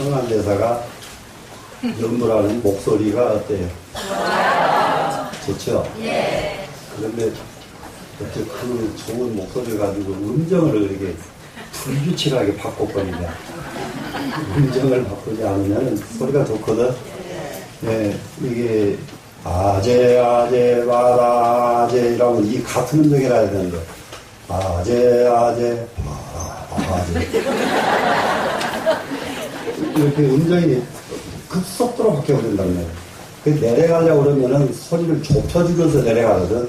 성한대사가 연주하는 목소리가 어때요? 좋죠? 예. 그런데 어째 그 좋은 목소리를 가지고 음정을 이렇게 불규칙하게 바꿔버린다. 음정을 바꾸지 않으면 소리가 좋거든. 예, 이게 아재 아재 바라 아재 이러면 이 같은 음정이라 해야 되는데 아재 아재 바라 아재 이렇게 음정이 급속도로 바뀌어버린단 말이야. 그 내려가려고 그러면은 소리를 좁혀주면서 내려가거든.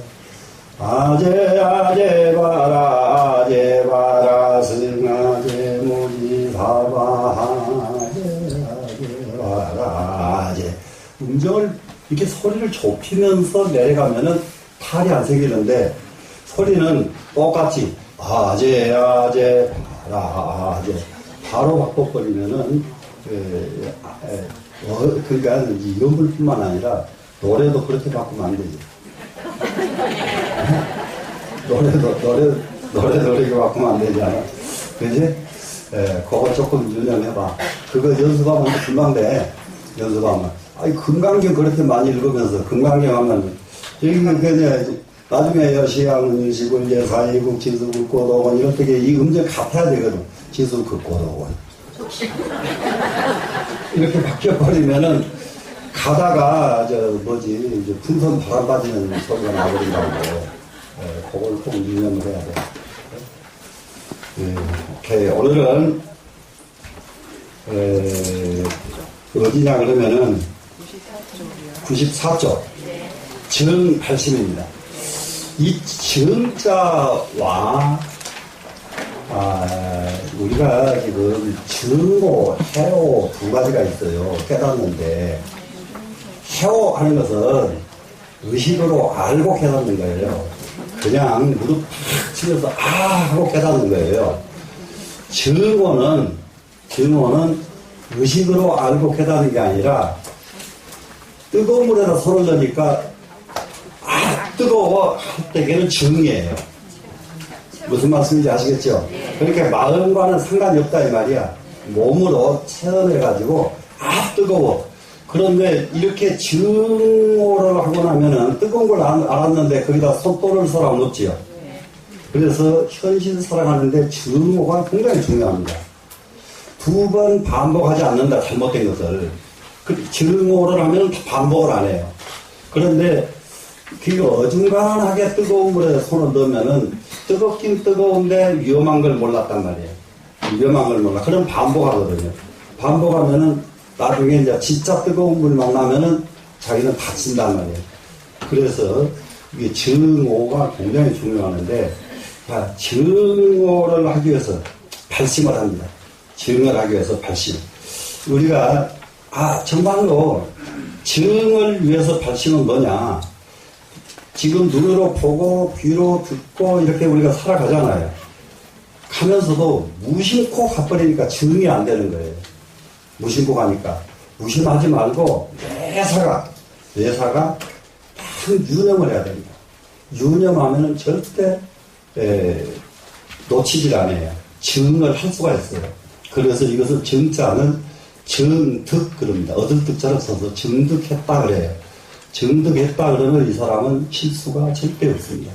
아재 아재 바라 아재 바라 승아재 무지사바 아재 아재 바라 아재 음정을 이렇게 소리를 좁히면서 내려가면은 탈이 안 생기는데 소리는 똑같이 아재 아재 바라 아재 바로 바꿔버리면은 그러니까 이 연불뿐만 아니라 노래도 그렇게 바꾸면 안 되지. 노래도 바꾸면 안 되잖아. 그지? 그거 조금 유념해봐. 그거 연습하면 금방 돼. 연습하면. 아니, 금강경 그렇게 많이 읽으면서, 금강경 하면, 그냥, 나중에 여시양은 유시군, 예사이국, 지수국, 고도원, 이렇게 이 음정 같아야 되거든. 지수국, 고도원. 이렇게 바뀌어버리면은, 가다가, 이제 풍선 바람 빠지는 소리가 나버린다고. 그걸 꼭 유념을 해야 돼. 오케이. 오늘은, 어디냐 그러면은, 94쪽. 정 80입니다. 이 정자와, 우리가 지금 정오, 해오 두 가지가 있어요. 깨닫는데, 해오 하는 것은 의식으로 알고 깨닫는 거예요. 그냥 무릎 팍 치면서 하고 깨닫는 거예요. 정오는 의식으로 알고 깨닫는 게 아니라 뜨거운 물에다 손을 넣으니까 뜨거워 할 때에는 정이에요. 무슨 말씀인지 아시겠죠? 그러니까 마음과는 상관이 없다 이 말이야. 몸으로 체험해가지고 뜨거워. 그런데 이렇게 증오를 하고 나면은 뜨거운 걸 알았는데 거기다 손돌을 사람은 없지요. 그래서 현실 살아가는데 증오가 굉장히 중요합니다. 두 번 반복하지 않는다, 잘못된 것을. 증오를 하면 반복을 안 해요. 그런데 그 어중간하게 뜨거운 물에 손을 넣으면은 뜨겁긴 뜨거운데 위험한 걸 몰랐단 말이에요. 위험한 걸 몰라. 그럼 반복하거든요. 반복하면은 나중에 이제 진짜 뜨거운 물 만나면은 자기는 다친단 말이에요. 그래서 이게 정오가 굉장히 중요하는데, 정오를 하기 위해서 발심을 합니다. 정을 하기 위해서 발심. 우리가, 정말로 정을 위해서 발심은 뭐냐. 지금 눈으로 보고 귀로 듣고 이렇게 우리가 살아가잖아요. 가면서도 무심코 가버리니까 정이 안 되는 거예요. 무심코 가니까. 무심하지 말고 내사가 딱 유념을 해야 됩니다. 유념하면은 절대 놓치질 않아요. 정을 할 수가 있어요. 그래서 이것을 정자는 정득 그럽니다. 얻을 득자를 써서 정득했다 그래요. 정득했다 그러면 이 사람은 실수가 절대 없습니다.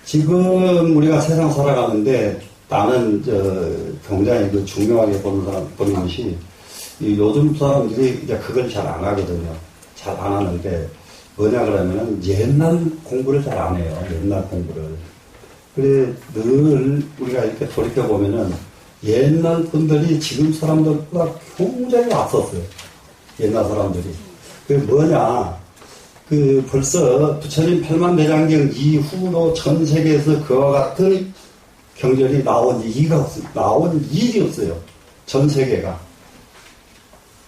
지금 우리가 세상 살아가는데 나는 굉장히 중요하게 보는 것이 요즘 사람들이 이제 그걸 잘 안 하거든요. 잘 안 하는데 뭐냐 그러면은 옛날 공부를 잘 안 해요. 옛날 공부를. 그래 늘 우리가 이렇게 돌이켜 보면은 옛날 분들이 지금 사람들보다 굉장히 앞섰어요. 옛날 사람들이. 그게 뭐냐. 벌써 부처님 팔만대장경 이후로 전 세계에서 그와 같은 경전이 나온 일이 없어요. 전 세계가.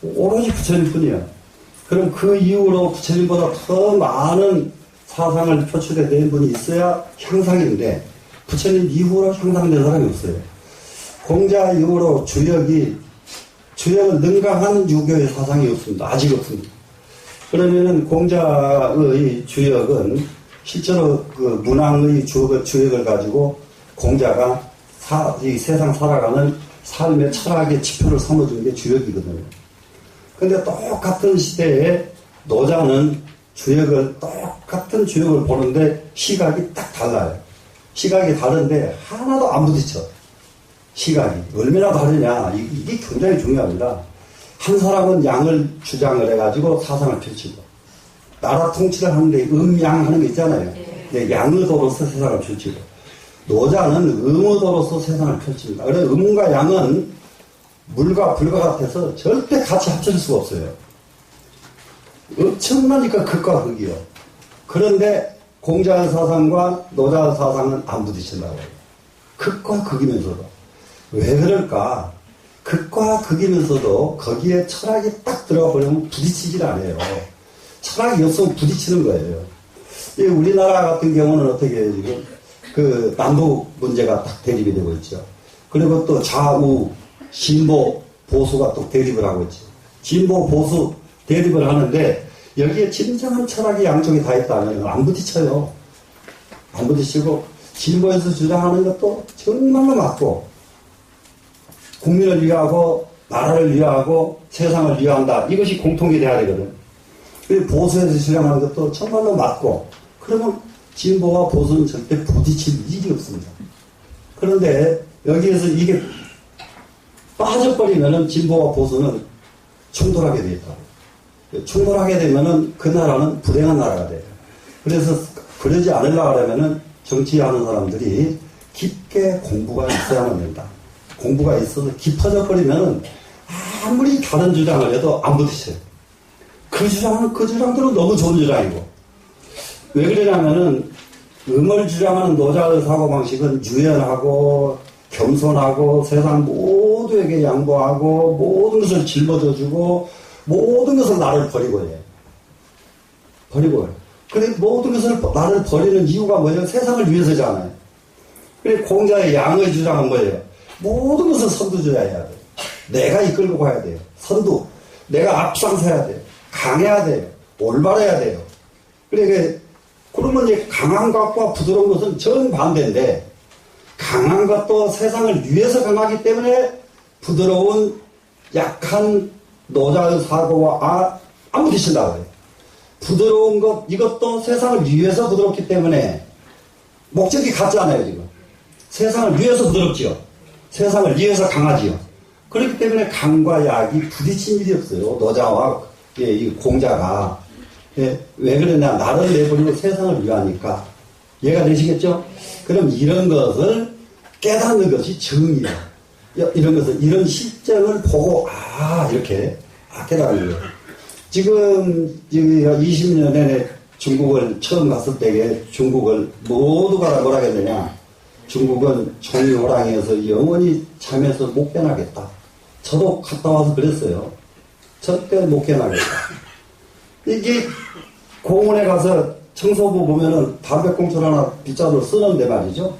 오로지 부처님 뿐이에요. 그럼 그 이후로 부처님보다 더 많은 사상을 표출해낸 분이 있어야 향상인데, 부처님 이후로 향상된 사람이 없어요. 공자 이후로 주역은 능강한 유교의 사상이 없습니다. 아직 없습니다. 그러면은 공자의 주역은 실제로 문왕의 주역을 가지고 공자가 이 세상 살아가는 삶의 철학의 지표를 삼아주는 게 주역이거든요. 근데 똑같은 시대에 노자는 똑같은 주역을 보는데 시각이 딱 달라요. 시각이 다른데 하나도 안 부딪혀. 시각이. 얼마나 다르냐. 이게 굉장히 중요합니다. 한 사람은 양을 주장을 해가지고 사상을 펼치고, 나라 통치를 하는데 음양하는 게 있잖아요. 네, 양의도로서 세상을 펼치고, 노자는 음의도로서 세상을 펼칩니다. 그래서 음과 양은 물과 불과 같아서 절대 같이 합쳐질 수가 없어요. 엄청나니까 극과 극이요. 그런데 공자의 사상과 노자의 사상은 안 부딪힌다고 해요. 극과 극이면서도. 왜 그럴까? 극과 극이면서도 거기에 철학이 딱 들어가 버리면 부딪히질 않아요. 철학이 없으면 부딪히는 거예요. 우리나라 같은 경우는 어떻게 해요, 지금? 그 남북 문제가 딱 대립이 되고 있죠. 그리고 또 좌우, 진보, 보수가 또 대립을 하고 있죠. 진보, 보수 대립을 하는데 여기에 진정한 철학이 양쪽에 다 있다면 안 부딪혀요. 안 부딪히고 진보에서 주장하는 것도 정말로 맞고 국민을 위하고 나라를 위하고 세상을 위한다. 이것이 공통이 돼야 되거든. 그리고 보수에서 주장하는 것도 정말로 맞고 그러면 진보와 보수는 절대 부딪힐 일이 없습니다. 그런데 여기에서 이게 빠져버리면은 진보와 보수는 충돌하게 되어 있다. 충돌하게 되면은 그 나라는 불행한 나라가 돼요. 그래서 그러지 않으려고 하려면은 정치하는 사람들이 깊게 공부가 있어야만 된다. 공부가 있어서 깊어져 버리면은 아무리 다른 주장을 해도 안 부딪혀요. 그 주장들은 너무 좋은 주장이고. 왜 그러냐면은 음을 주장하는 노자의 사고방식은 유연하고 겸손하고 세상 모두에게 양보하고 모든 것을 짊어져주고 모든 것을 나를 버리고 해. 버리고 해. 그래 모든 것을 나를 버리는 이유가 뭐예요? 세상을 위해서잖아요. 그래 공자의 양의 주장은 뭐예요? 모든 것을 선두주의해야 돼요. 내가 이끌고 가야 돼요. 선두. 내가 앞장서야 돼요. 강해야 돼요. 올바라야 돼요. 그러면 이제 강한 것과 부드러운 것은 정반대인데 강한 것도 세상을 위해서 강하기 때문에 부드러운 약한 노자의 사고와 안 부딪힌다고 해요. 부드러운 것 이것도 세상을 위해서 부드럽기 때문에 목적이 같잖아요. 지금 세상을 위해서 부드럽지요. 세상을 위해서 강하지요. 그렇기 때문에 강과 약이 부딪힌 일이 없어요. 노자와 이 공자가. 왜 그러냐. 나를 내버리고 세상을 위하니까. 이해가 되시겠죠? 그럼 이런 것을 깨닫는 것이 정의다. 이런 것을, 이런 실정을 보고, 이렇게, 깨닫는 거예요. 지금, 20년 내내 중국을 처음 갔을 때에 중국을 모두가 다 뭐라 했느냐. 중국은 종이호랑이에서 영원히 잠에서 못 깨나겠다. 저도 갔다 와서 그랬어요. 절대 못 깨나겠다. 이게 공원에 가서 청소부 보면은 담배꽁초 하나 빗자루로 쓰는데 말이죠.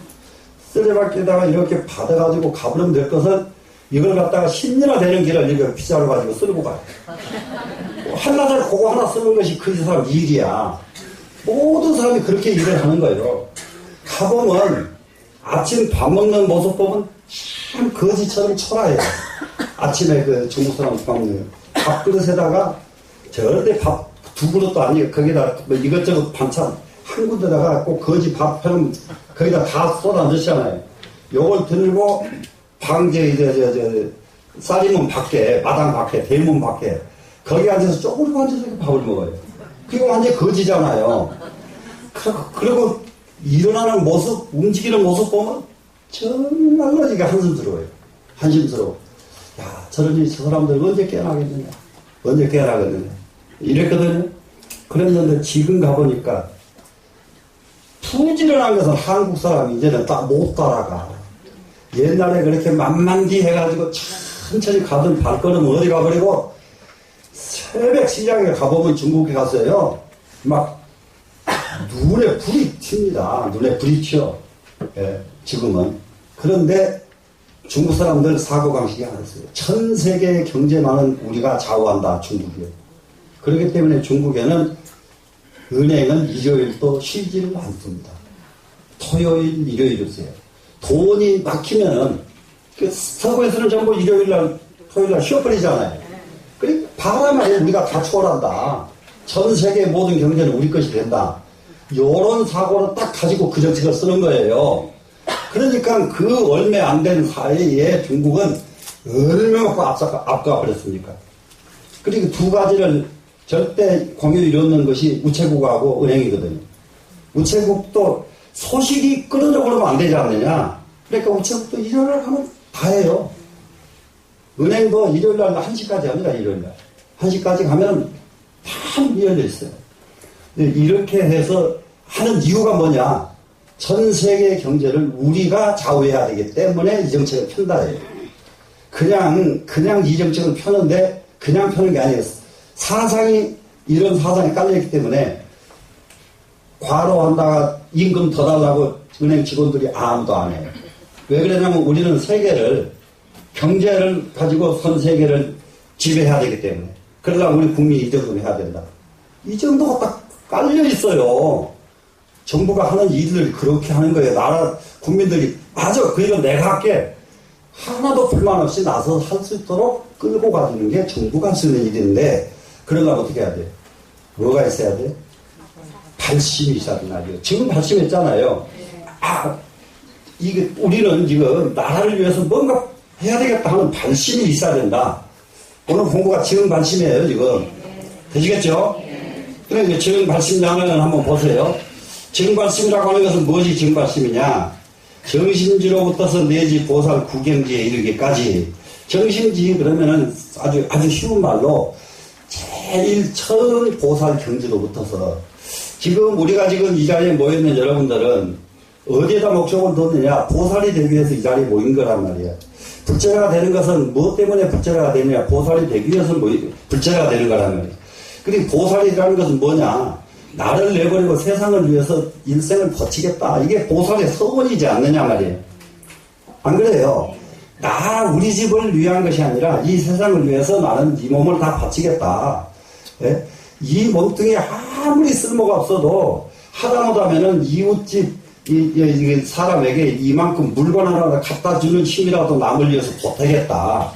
쓰레받기에다가 이렇게 받아가지고 가버리면 될 것을 이걸 갖다가 10년이나 되는 길을 이렇게 빗자루 가지고 쓰고 가요. 한나절 그거 하나 쓰는 것이 그 사람 일이야. 모든 사람이 그렇게 일을 하는 거예요. 가보면 아침 밥 먹는 모습 보면 참 거지처럼 초라해요. 아침에 그 중국 사람 밥 먹는 밥그릇에다가 절대 밥 두 그릇도 아니고 거기다 뭐 이것저것 반찬 한 군데다가 꼭 거지 밥 해놓으면 거기다 다 쏟아 넣잖아요. 요걸 들고 방제 쌀이문 밖에 마당 밖에 대문 밖에 거기 앉아서 조금 앉아서 밥을 먹어요. 그게 완전 거지잖아요. 그리고 일어나는 모습 움직이는 모습 보면 정말로 이게 한심스러워요. 한심스러워. 야 저러니 저 사람들 언제 깨어나겠느냐. 언제 깨어나겠느냐. 이랬거든요. 그랬는데 지금 가보니까 부지런한 것은 한국 사람이 이제는 딱 못 따라가. 옛날에 그렇게 만만기 해가지고 천천히 가던 발걸음 어디 가버리고 새벽 시장에 가보면 중국에 갔어요. 막 눈에 불이 튑니다. 눈에 불이 튀어. 예, 지금은. 그런데 중국 사람들 사고방식이 안 했어요. 전 세계의 경제만은 우리가 좌우한다. 중국이요. 그렇기 때문에 중국에는 은행은 일요일도 쉬지를 않습니다. 토요일, 일요일 없어요. 돈이 막히면은 그 서구에서는 전부 일요일날, 토요일날 쉬어버리잖아요. 그러니까 바람에 우리가 다 초월한다. 전 세계 모든 경제는 우리 것이 된다. 요런 사고를 딱 가지고 그 정책을 쓰는 거예요. 그러니까 그 얼마 안 된 사이에 중국은 얼마나 앞가 버렸습니까? 그리고 두 가지를 절대 공유를 이루는 것이 우체국하고 은행이거든요. 우체국도 소식이 끊어져 버리면 안 되지 않느냐. 그러니까 우체국도 일요일날 하면 다 해요. 은행도 일요일날 1시까지 합니다. 일요일날 1시까지 가면 다 열려 있어요. 이렇게 해서 하는 이유가 뭐냐. 전 세계 경제를 우리가 좌우해야 되기 때문에 이 정책을 편다예요. 그냥 이 정책을 펴는데 그냥 펴는 게 아니에요. 이런 사상이 깔려있기 때문에 과로한다가 임금 더 달라고 은행 직원들이 아무도 안 해요. 왜 그러냐면 우리는 세계를 경제를 가지고 전 세계를 지배해야 되기 때문에 그러려면 우리 국민이 이 정도는 해야 된다. 이 정도가 딱 깔려 있어요. 정부가 하는 일을 그렇게 하는 거예요. 나라 국민들이 맞아. 그러니까 내가 할게. 하나도 불만 없이 나서 할 수 있도록 끌고 가주는 게 정부가 쓰는 일인데 그러려면 어떻게 해야 돼? 뭐가 있어야 돼? 발심이 있어야 된다고요. 지금 발심했잖아요. 이게 우리는 지금 나라를 위해서 뭔가 해야 되겠다 하는 발심이 있어야 된다. 오늘 공부가 지금 발심이에요. 지금 되시겠죠? 그러니까 지금 발심량을 한번 보세요. 지금 발심이라고 하는 것은 무엇이 지금 발심이냐? 정심지로부터서 내지 보살 구경지에 이르기까지. 정심지 그러면은 아주 쉬운 말로 제일 처음 보살 경지로부터서 지금 우리가 지금 이 자리에 모여있는 여러분들은 어디에다 목적을 뒀느냐? 보살이 되기 위해서 이 자리에 모인 거란 말이야. 불제가 되는 것은 무엇 때문에 불제가 되느냐? 보살이 되기 위해서 불제가 되는 거란 말이야. 그리고 보살이라는 것은 뭐냐? 나를 내버리고 세상을 위해서 일생을 버티겠다. 이게 보살의 서원이지 않느냐 말이에요. 안 그래요? 우리 집을 위한 것이 아니라 이 세상을 위해서 나는 이 몸을 다 바치겠다. 예? 이 몸뚱이에 아무리 쓸모가 없어도 하다못하면은 이웃집 이 사람에게 이만큼 물건 하나 갖다 주는 힘이라도 남을 위해서 보태겠다.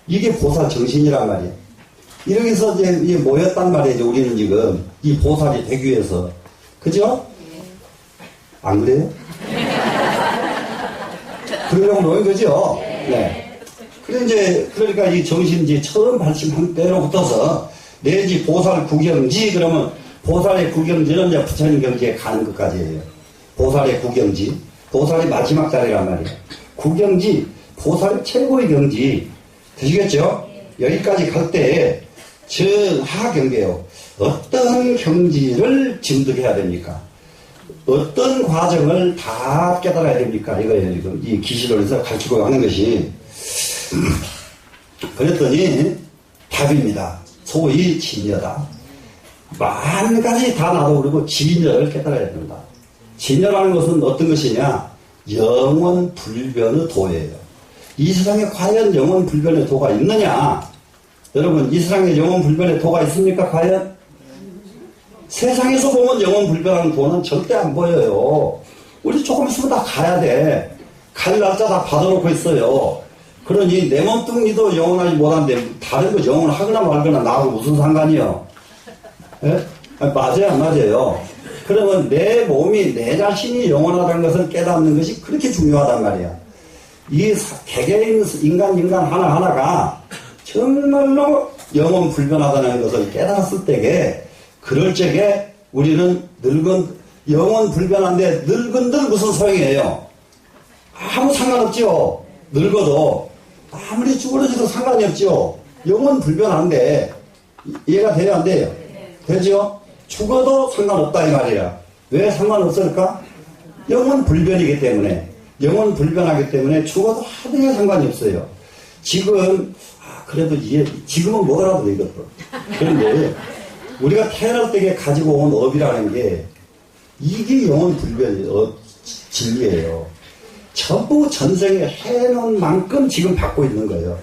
이게 보살 정신이란 말이에요. 이러면서 이제 모였단 말이에요. 우리는 지금 이 보살이 되기 위해서. 그죠? 안 그래요? 그러려고 모인 거죠? 네. 그러니까 이 정신지 처음 발심한 때로부터서 내지 보살 구경지 그러면 보살의 구경지는 이제 부처님 경지에 가는 것까지예요. 보살의 구경지. 보살이 마지막 자리란 말이에요. 구경지, 보살의 최고의 경지. 되시겠죠? 여기까지 갈 때 하경계요. 어떤 경지를 진득해야 됩니까? 어떤 과정을 다 깨달아야 됩니까? 이거예요. 지금 이 기시론에서 가르치고 하는 것이. 그랬더니 답입니다. 소위 진여다. 만 가지 다 나도 그러고 진여를 깨달아야 된다. 진여라는 것은 어떤 것이냐? 영원 불변의 도예요. 이 세상에 과연 영원 불변의 도가 있느냐? 여러분, 이 세상에 영원 불변의 도가 있습니까? 과연? 세상에서 보면 영원 불변한 도는 절대 안 보여요. 우리 조금 있으면 다 가야 돼. 갈 날짜 다 받아놓고 있어요. 그러니 내 몸뚱이도 영원하지 못한데 다른 거 영원하거나 말거나 나하고 무슨 상관이요? 예? 맞아요, 안 맞아요? 그러면 내 몸이, 내 자신이 영원하다는 것을 깨닫는 것이 그렇게 중요하단 말이야. 이 개개인 인간 하나하나가 정말로 영원 불변하다는 것을 깨달았을 때에 그럴 적에 우리는 영원 불변한데 늙은들 무슨 소용이에요? 아무 상관없죠. 늙어도 아무리 죽어지도 상관이 없죠. 영원 불변한데 이해가 돼요, 안 돼요? 되죠? 죽어도 상관없다 이 말이야. 왜 상관없을까? 영원 불변이기 때문에. 영원 불변하기 때문에 죽어도 하등에 상관이 없어요. 그래도 지금은 뭐라도 이것도. 그런데 우리가 태어날 때에 가지고 온 업이라는 게 이게 영원 불변의 진리예요. 전부 전생에 해놓은 만큼 지금 받고 있는 거예요.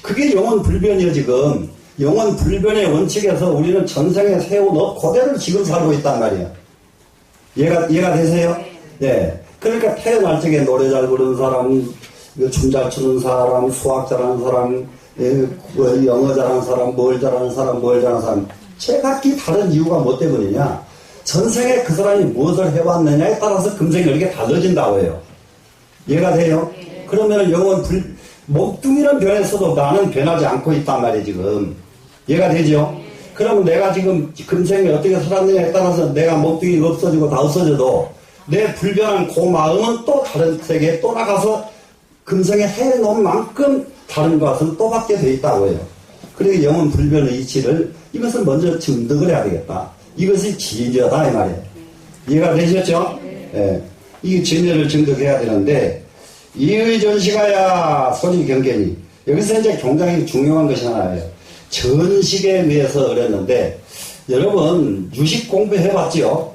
그게 영원 불변이에요, 지금. 영원 불변의 원칙에서 우리는 전생에 세운 업 그대로 지금 살고 있단 말이에요. 이해가 되세요? 네. 그러니까 태어날 적에 노래 잘 부르는 사람, 춤 잘 추는 사람, 수학 잘하는 사람, 영어 잘하는 사람, 뭘 잘하는 사람, 뭘 잘하는 사람. 제각기 다른 이유가 뭐 때문이냐? 전생에 그 사람이 무엇을 해왔느냐에 따라서 금생이 이렇게 달라진다고 해요. 이해가 돼요? 그러면 영원 몸뚱이는 변했어도 나는 변하지 않고 있단 말이에요, 지금. 이해가 되죠? 그러면 내가 지금 금생에 어떻게 살았느냐에 따라서 내가 몸뚱이가 없어지고 다 없어져도 내 불변한 그 마음은 또 다른 세계에 또 나가서 금생에 해놓은 만큼 다른 것은 또 받게 돼 있다고 해요. 그러니까 영원 불변의 이치를 이것을 먼저 증득을 해야 되겠다. 이것이 진여다 이 말이에요. 이해가 되셨죠? 예. 이 진여를 증득해야 되는데 이의 전시가야 소리 경계니 여기서 이제 굉장히 중요한 것이 하나예요. 전식에 의해서 그랬는데 여러분 유식 공부해봤지요?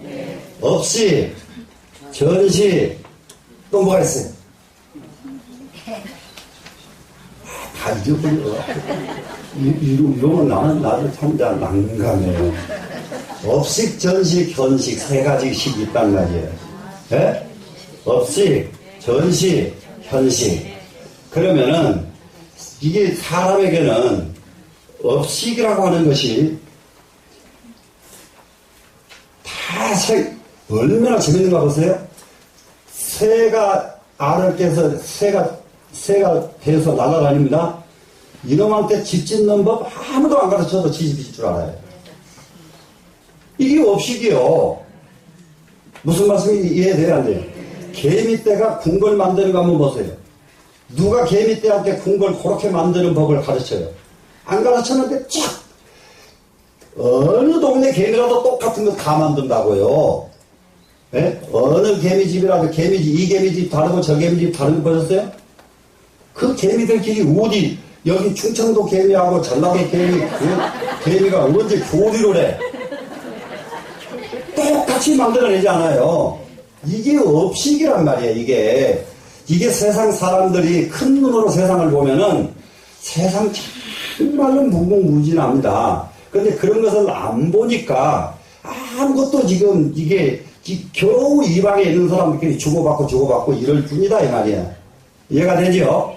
없이 전식 또 뭐가 있어요? 다 잊어버려. 이러면 나는 참 난감해요. 업식, 전식, 현식 세 가지 식이 있단 말이에요. 예? 업식, 전식, 현식. 그러면은 이게 사람에게는 업식이라고 하는 것이 다 얼마나 재밌는가 보세요. 새가 알을 깨서 새가 배에서 날아다닙니다. 이놈한테 집 짓는 법 아무도 안 가르쳐도 집 짓을 줄 알아요. 이게 업식이요. 무슨 말씀인지 이해돼야 안 돼요? 개미떼가 궁궐 만드는 거 한번 보세요. 누가 개미떼한테 궁궐 그렇게 만드는 법을 가르쳐요? 안 가르쳤는데 쫙 어느 동네 개미라도 똑같은 거 다 만든다고요. 예? 어느 개미집이라도 이 개미집 다르고 저 개미집 다른 거 보셨어요? 그 개미들끼리 어디 여기 충청도 개미하고 전라도 개미가 언제 교류를 해? 똑같이 만들어내지 않아요. 이게 업식이란 말이에요. 이게 세상 사람들이 큰 눈으로 세상을 보면은 세상 정말로 무궁무진합니다. 그런데 그런 것을 안 보니까 아무것도 지금 이게 겨우 이방에 있는 사람들끼리 주고받고 이럴 뿐이다 이 말이에요. 이해가 되죠?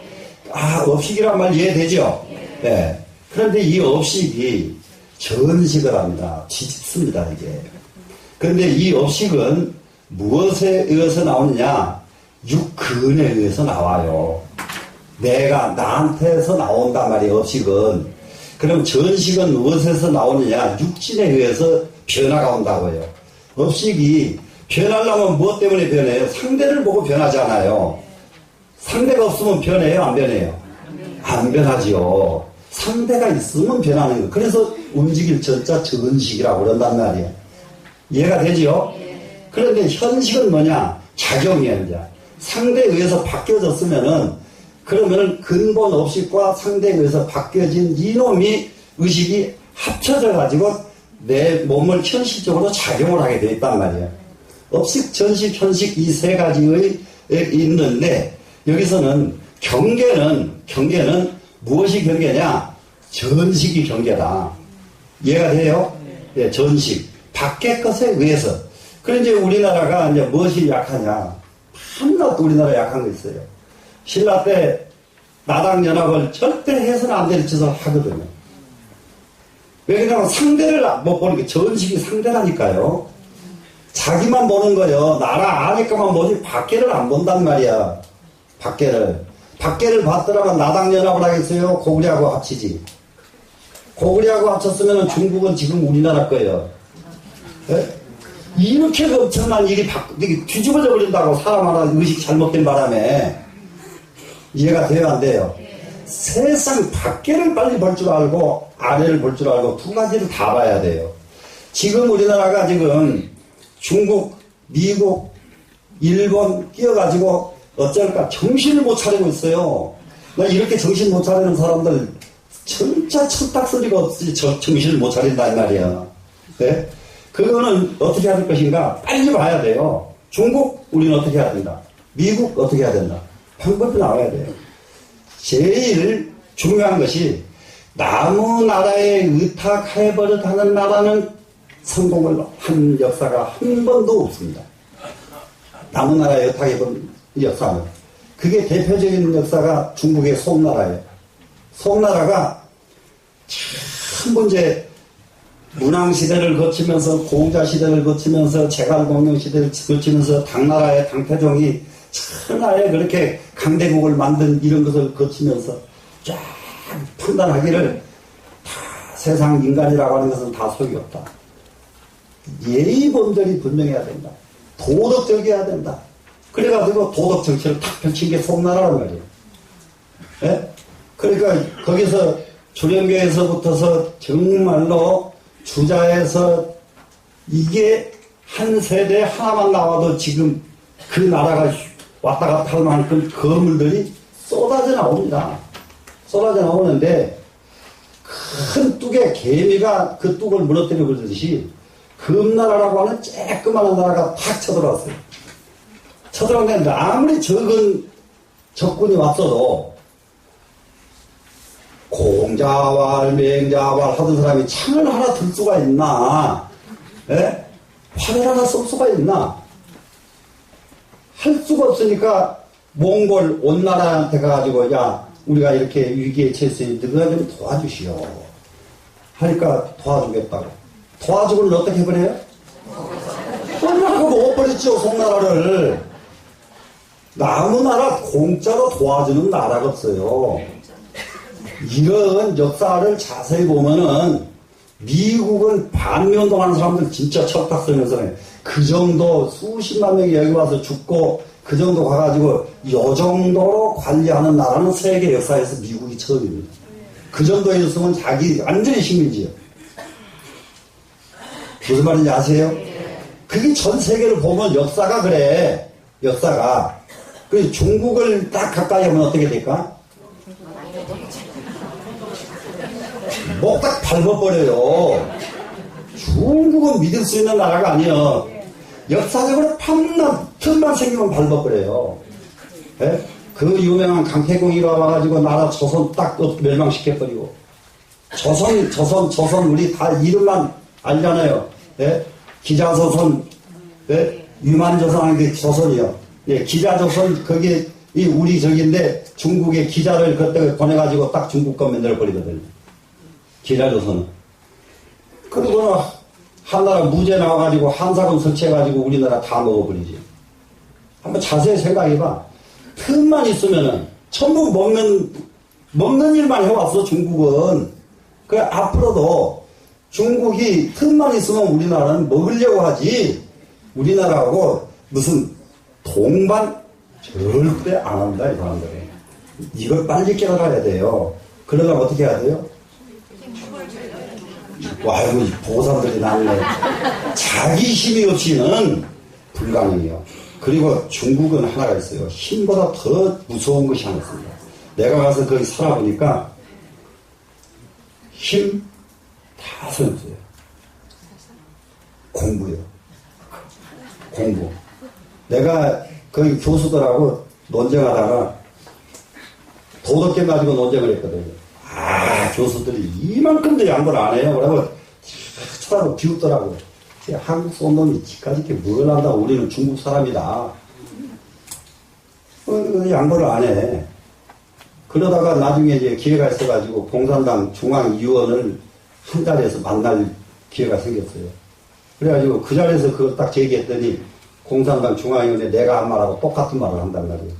업식이란 말 이해되죠? 네. 그런데 이 업식이 전식을 합니다. 뒤집습니다 이게. 그런데 이 업식은 무엇에 의해서 나오느냐? 육근에 의해서 나와요. 내가 나한테서 나온단 말이에요. 업식은. 그럼 전식은 무엇에서 나오느냐? 육진에 의해서 변화가 온다고 해요. 업식이 변하려면 무엇 때문에 변해요? 상대를 보고 변하잖아요. 상대가 없으면 변해요? 안 변해요? 안 변하지요. 상대가 있으면 변하는 거예요. 그래서 움직일 전자 전식이라고 그런단 말이에요. 이해가 되지요? 그런데 현식은 뭐냐? 작용이에요. 이제. 상대에 의해서 바뀌어졌으면은 그러면은 근본 업식과 상대에 의해서 바뀌어진 이놈이 의식이 합쳐져 가지고 내 몸을 현실적으로 작용을 하게 되어 있단 말이에요. 업식, 전식, 현식 이 세 가지의 있는데 여기서는 경계는 무엇이 경계냐? 전식이 경계다. 이해가 돼요? 예, 전식. 밖의 것에 의해서. 그런데 이제 우리나라가 이제 무엇이 약하냐? 한낱 우리나라 약한 거 있어요. 신라 때 나당연합을 절대 해서는 안 되는 짓을 하거든요. 왜냐하면 상대를 못 보는 게 전식이 상대라니까요. 자기만 보는 거요. 나라 안에까만 보지 밖에를 안 본단 말이야. 밖에를 봤더라면 나당연합을 하겠어요? 고구려하고 합치지. 고구려하고 합쳤으면 중국은 지금 우리나라 거예요. 네? 이렇게 엄청난 일이 뒤집어져 버린다고 사람 하나 의식 잘못된 바람에. 이해가 돼요 안 돼요? 세상 밖에를 빨리 볼 줄 알고 아래를 볼 줄 알고 두 가지를 다 봐야 돼요. 지금 우리나라가 지금 중국, 미국, 일본 끼어가지고 어쩔까 정신을 못 차리고 있어요. 나 이렇게 정신 못 차리는 사람들 진짜 철딱소리가 없이 정신을 못 차린다 이 말이야. 네? 그거는 어떻게 해야 될 것인가? 빨리 봐야 돼요. 중국 우리는 어떻게 해야 된다. 미국 어떻게 해야 된다. 방법이 나와야 돼요. 제일 중요한 것이 남의 나라에 의탁해버릇하는 나라는 성공을 한 역사가 한 번도 없습니다. 남의 나라에 의탁해본 역사는. 그게 대표적인 역사가 중국의 송나라예요. 송나라가 참 문제 문왕시대를 거치면서 공자시대를 거치면서 제갈공명시대를 거치면서 당나라의 당태종이 천하에 그렇게 강대국을 만든 이런 것을 거치면서 쫙 판단하기를 다 세상 인간이라고 하는 것은 다 소용이 없다. 예의범절이 분명해야 된다. 도덕적이어야 된다. 그래가지고 도덕 정치를 탁 펼친 게 송나라란 말이에요. 예? 그러니까 거기서 주령교에서부터서 정말로 주자에서 이게 한 세대 하나만 나와도 지금 그 나라가 왔다 갔다 할 만큼 건물들이 쏟아져 나옵니다. 쏟아져 나오는데 큰 뚝에 개미가 그 뚝을 무너뜨려 버리듯이 금나라라고 하는 쬐끄만한 나라가 팍 쳐들어왔어요. 쳐들어왔는데 아무리 적은 적군이 왔어도 공자왈 맹자왈 하던 사람이 창을 하나 들 수가 있나? 예? 활을 하나 쏠 수가 있나? 할 수가 없으니까 몽골 온나라한테 가가지고 야 우리가 이렇게 위기에 처했으니 너가 좀 도와주시오 하니까 도와주겠다고. 도와주고는 어떻게 해버려요? 온나라가 먹어버렸죠. 송나라를. 아무 나라 공짜로 도와주는 나라가 없어요. 이런 역사를 자세히 보면은 미국은 반미운동하는 사람들 진짜 척박선에서 그 정도 수십만 명이 여기 와서 죽고 그 정도 가가지고 요 정도로 관리하는 나라는 세계 역사에서 미국이 처음입니다. 그 정도였으면 자기 완전히 식민지예요. 무슨 말인지 아세요? 그게 전 세계를 보면 역사가 그래. 역사가. 그 중국을 딱 가까이 하면 어떻게 될까? 목 딱 밟아버려요. 중국은 믿을 수 있는 나라가 아니에요. 역사적으로 틈만 생기면 밟아버려요. 예? 그 유명한 강태공이가 와가지고 나라 조선 딱 멸망시켜버리고. 조선 우리 다 이름만 알잖아요. 예? 기자조선, 예? 유만조선 하는 게 조선이요. 예, 기자조선, 그게 우리 저기인데 중국에 기자를 그때 보내가지고 딱 중국 거 만들어버리거든요. 기자조선은. 그리고는 한나라 무죄 나와가지고 한사금 설치해가지고 우리나라 다 먹어버리지. 한번 자세히 생각해봐. 틈만 있으면은 전부 먹는 일만 해왔어 중국은. 그 앞으로도 중국이 틈만 있으면 우리나라는 먹으려고 하지. 우리나라하고 무슨 동반 절대 안 한다 이 사람들이. 이걸 빨리 깨달아야 돼요. 그러려면 어떻게 해야 돼요? 아이고 보상들이 났네. 자기 힘이 없이는 불가능해요. 그리고 중국은 하나가 있어요. 힘보다 더 무서운 것이 하나 있습니다. 내가 가서 거기 살아보니까 힘 다 소용없어요. 공부요. 공부. 내가 거기 교수들하고 논쟁하다가 도덕경 가지고 논쟁을 했거든요. 교수들이 이만큼도 양보를 안 해요. 그러고 쳐다보고 비웃더라고요. 한국 쏜 놈이 지까지 뭘 한다고 우리는 중국 사람이다. 양보를 안 해. 그러다가 나중에 이제 기회가 있어가지고 공산당 중앙위원을 한 자리에서 만날 기회가 생겼어요. 그래가지고 그 자리에서 그걸 딱 제기했더니 공산당 중앙위원회 내가 한 말하고 똑같은 말을 한단 말이에요.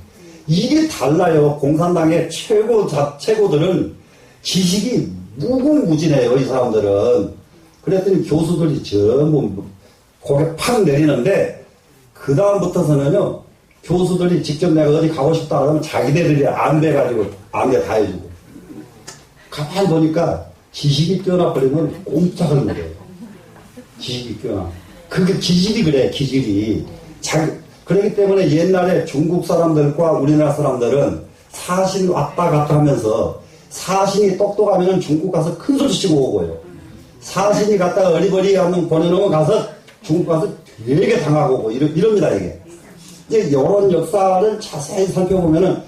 이게 달라요. 공산당의 최고들은 지식이 무궁무진해요. 이 사람들은. 그랬더니 교수들이 전부 고개 팍 내리는데 그 다음부터서는요. 교수들이 직접 내가 어디 가고 싶다 그러면 자기네들이 안돼가지고 안돼 다 해주고. 가만히 보니까 지식이 뛰어나버리면 꼼짝을 못해요. 지식이 뛰어나. 그게 기질이 그래. 기질이. 그렇기 때문에 옛날에 중국 사람들과 우리나라 사람들은 사신 왔다 갔다 하면서 사신이 똑똑하면 중국 가서 큰 소리 치고 오고요. 사신이 갔다가 어리버리 한번 보내놓으면 가서 중국 가서 되게 당하고 오고 이럽니다 이게. 이제 이런 역사를 자세히 살펴보면은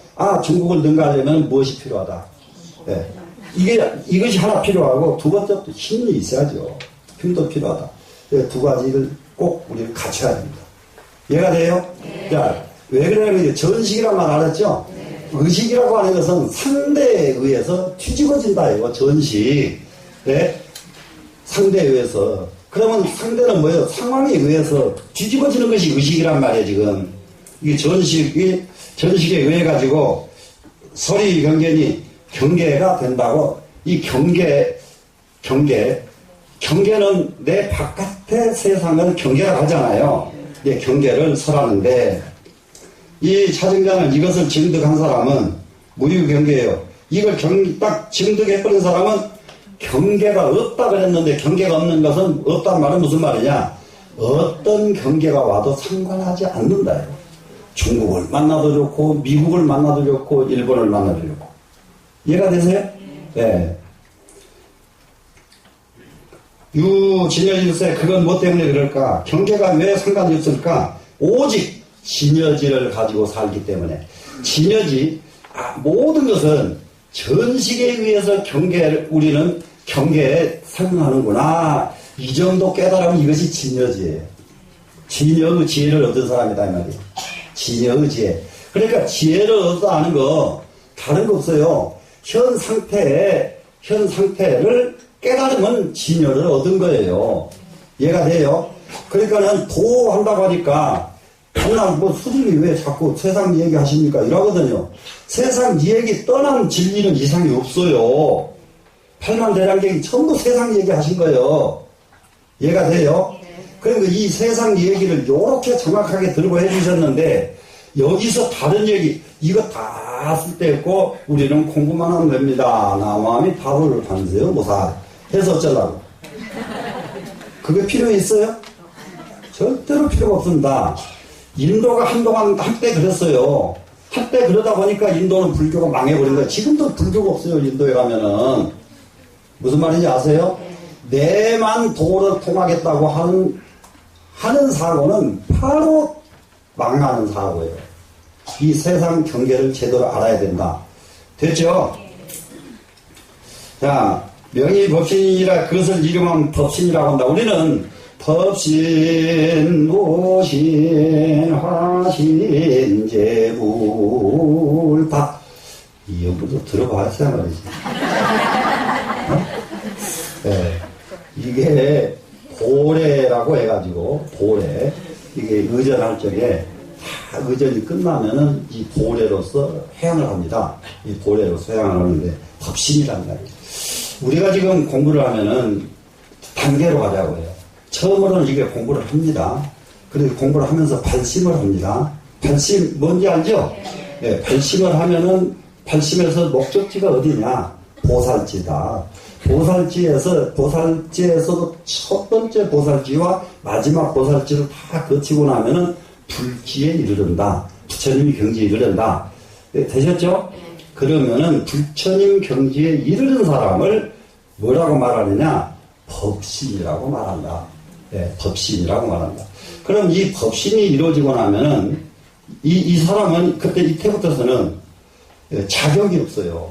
중국을 능가하려면 무엇이 필요하다. 네. 이것이 하나 필요하고 두 번째 또 힘이 있어야죠. 힘도 필요하다. 두 가지를 꼭 우리는 갖춰야 됩니다. 이해가 돼요? 네. 자, 왜 그러냐면 전식이란 말 알았죠? 의식이라고 하는 것은 상대에 의해서 뒤집어진다 이거 전식. 네? 상대에 의해서. 그러면 상대는 뭐예요? 상황에 의해서 뒤집어지는 것이 의식이란 말이에요 지금. 이게 전식에 의해 가지고 소리 경계니 경계가 된다고. 이 경계는 내 바깥의 세상을 경계라고 하잖아요. 예, 경계를 설하는데 이 차증자는 이것을 증득한 사람은 무유경계예요. 이걸 딱 증득해버린 사람은 경계가 없다 그랬는데 경계가 없는 것은 없다는 말은 무슨 말이냐? 어떤 경계가 와도 상관하지 않는다. 중국을 만나도 좋고 미국을 만나도 좋고 일본을 만나도 좋고. 이해가 되세요? 네. 유진여질세 그건 뭐 때문에 그럴까? 경계가 왜 상관이 없을까? 오직 진여지를 가지고 살기 때문에. 진여지 모든 것은 전식에 의해서 우리는 경계에 설명하는구나. 이 정도 깨달으면 이것이 진여지예요. 진여의 지혜를 얻은 사람이다 이 말이에요. 진여의 지혜. 그러니까 지혜를 얻어 아는 거 다른 거 없어요. 현 상태를 깨달으면 진여를 얻은 거예요. 이해가 돼요? 그러니까는 도한다고 하니까 맨날 뭐 수준이 왜 자꾸 세상 얘기 하십니까? 이러거든요. 세상 얘기 떠난 진리는 이상이 없어요. 팔만대장경이 전부 세상 얘기 하신 거예요. 이해가 돼요? 그러니까 이 세상 얘기를 이렇게 정확하게 들고 해주셨는데 여기서 다른 얘기 이거 다 쓸데없고 우리는 공부만 하면 됩니다. 나무함이 답을 관세요 모사 해서 어쩌려고. 그게 필요 있어요? 절대로 필요가 없습니다. 인도가 한때 그랬어요. 한때 그러다 보니까 인도는 불교가 망해버린 거예요. 지금도 불교가 없어요. 인도에 가면은. 무슨 말인지 아세요? 내만 도를 통하겠다고 하는 사고는 바로 망하는 사고예요. 이 세상 경계를 제대로 알아야 된다. 됐죠? 자, 명의 법신이라 그것을 이름하면 법신이라고 한다. 우리는 법신, 오신, 화신, 재불 다 이 연구도 들어봤어야 말이지. 네. 이게 보례라고 해가지고 보례 이게 의전할 적에 다 의전이 끝나면은 이 보례로서 회양을 합니다. 이 보례로서 회양을 하는데 법신이란 말이에요. 우리가 지금 공부를 하면은 단계로 가자고 해요. 처음으로는 이게 공부를 합니다. 그리고 공부를 하면서 발심을 합니다. 발심 뭔지 알죠? 네, 발심을 하면은 발심에서 목적지가 어디냐? 보살지다. 보살지에서도 첫 번째 보살지와 마지막 보살지를 다 거치고 나면은 불지에 이르른다. 부처님이 경지에 이르른다. 네, 되셨죠? 그러면은 부처님 경지에 이르는 사람을 뭐라고 말하느냐? 법신이라고 말한다. 네, 법신이라고 말한다. 그럼 이 법신이 이루어지고 나면은 이 사람은 그때 이때부터서는 자격이 없어요.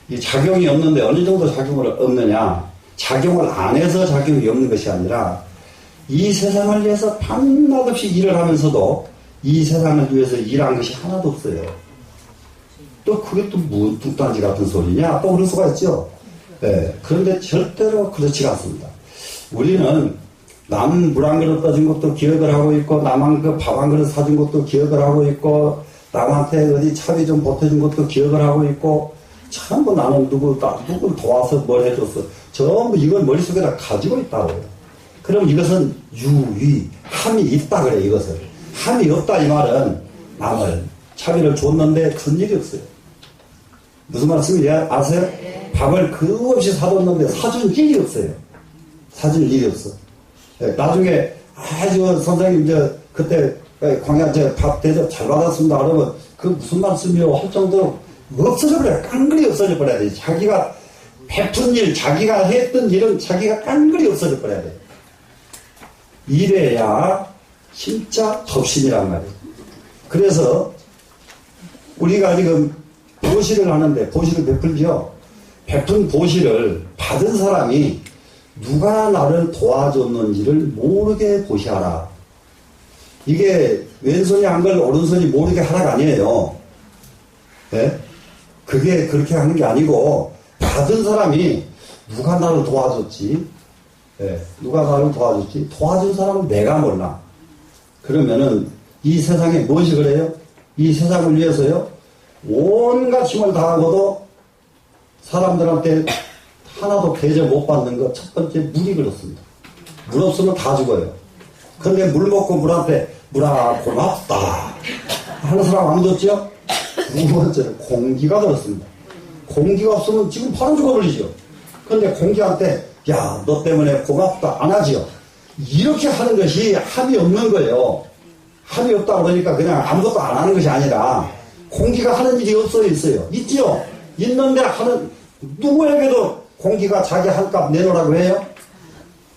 이 작용이 없는데 어느 정도 작용을 없느냐? 작용을 안 해서 작용이 없는 것이 아니라 이 세상을 위해서 밤낮 없이 일을 하면서도 이 세상을 위해서 일한 것이 하나도 없어요. 또 그게 또 무슨 뚱딴지 같은 소리냐? 또 그럴 수가 있죠. 네, 그런데 절대로 그렇지가 않습니다. 우리는 남 물 한 그릇 떠준 것도 기억을 하고 있고 남한 그 밥 한 그릇 사준 것도 기억을 하고 있고 남한테 어디 차비 좀 보태준 것도 기억을 하고 있고 전부 나는 누굴 도와서 뭘 해줬어. 전부 이걸 머릿속에다 가지고 있다고요. 그럼 이것은 유위, 함이 있다 그래 이것을. 함이 없다 이 말은 남을 차비를 줬는데 큰 일이 없어요. 무슨 말씀인지 아세요? 밥을 그 없이 사줬는데 사준 일이 없어요. 사준 일이 없어. 나중에 아주 선생님 그때 광야 밥 대접 잘 받았습니다 그러면 그 무슨 말씀이요 할 정도로 없어져 버려요. 깡그리 없어져 버려야 돼. 자기가 베푼 일, 자기가 했던 일은 자기가 깡그리 없어져 버려야 돼. 이래야 진짜 법신이란 말이에요. 그래서 우리가 지금 보시를 하는데 보시를 베풀죠. 베푼 보시를 받은 사람이 누가 나를 도와줬는지를 모르게 보시하라. 이게 왼손이 한 걸 오른손이 모르게 하라가 아니에요. 예? 그게 그렇게 하는 게 아니고, 받은 사람이 누가 나를 도와줬지? 예, 누가 나를 도와줬지? 도와준 사람은 내가 몰라. 그러면은 이 세상에 무엇이 그래요? 이 세상을 위해서요? 온갖 힘을 다하고도 사람들한테 하나도 대접 못 받는 것 첫 번째 물이 그렇습니다. 물 없으면 다 죽어요. 그런데 물 먹고 물한테 물아 고맙다 하는 사람 아무도 없죠? 두 번째는 공기가 그렇습니다. 공기가 없으면 지금 바로 죽어버리죠. 그런데 공기한테 야 너 때문에 고맙다 안 하지요. 이렇게 하는 것이 합이 없는 거예요. 합이 없다 그러니까 그냥 아무것도 안 하는 것이 아니라 공기가 하는 일이 있어요. 있지요? 있는데 하는 누구에게도 공기가 자기 한 값 내놓으라고 해요?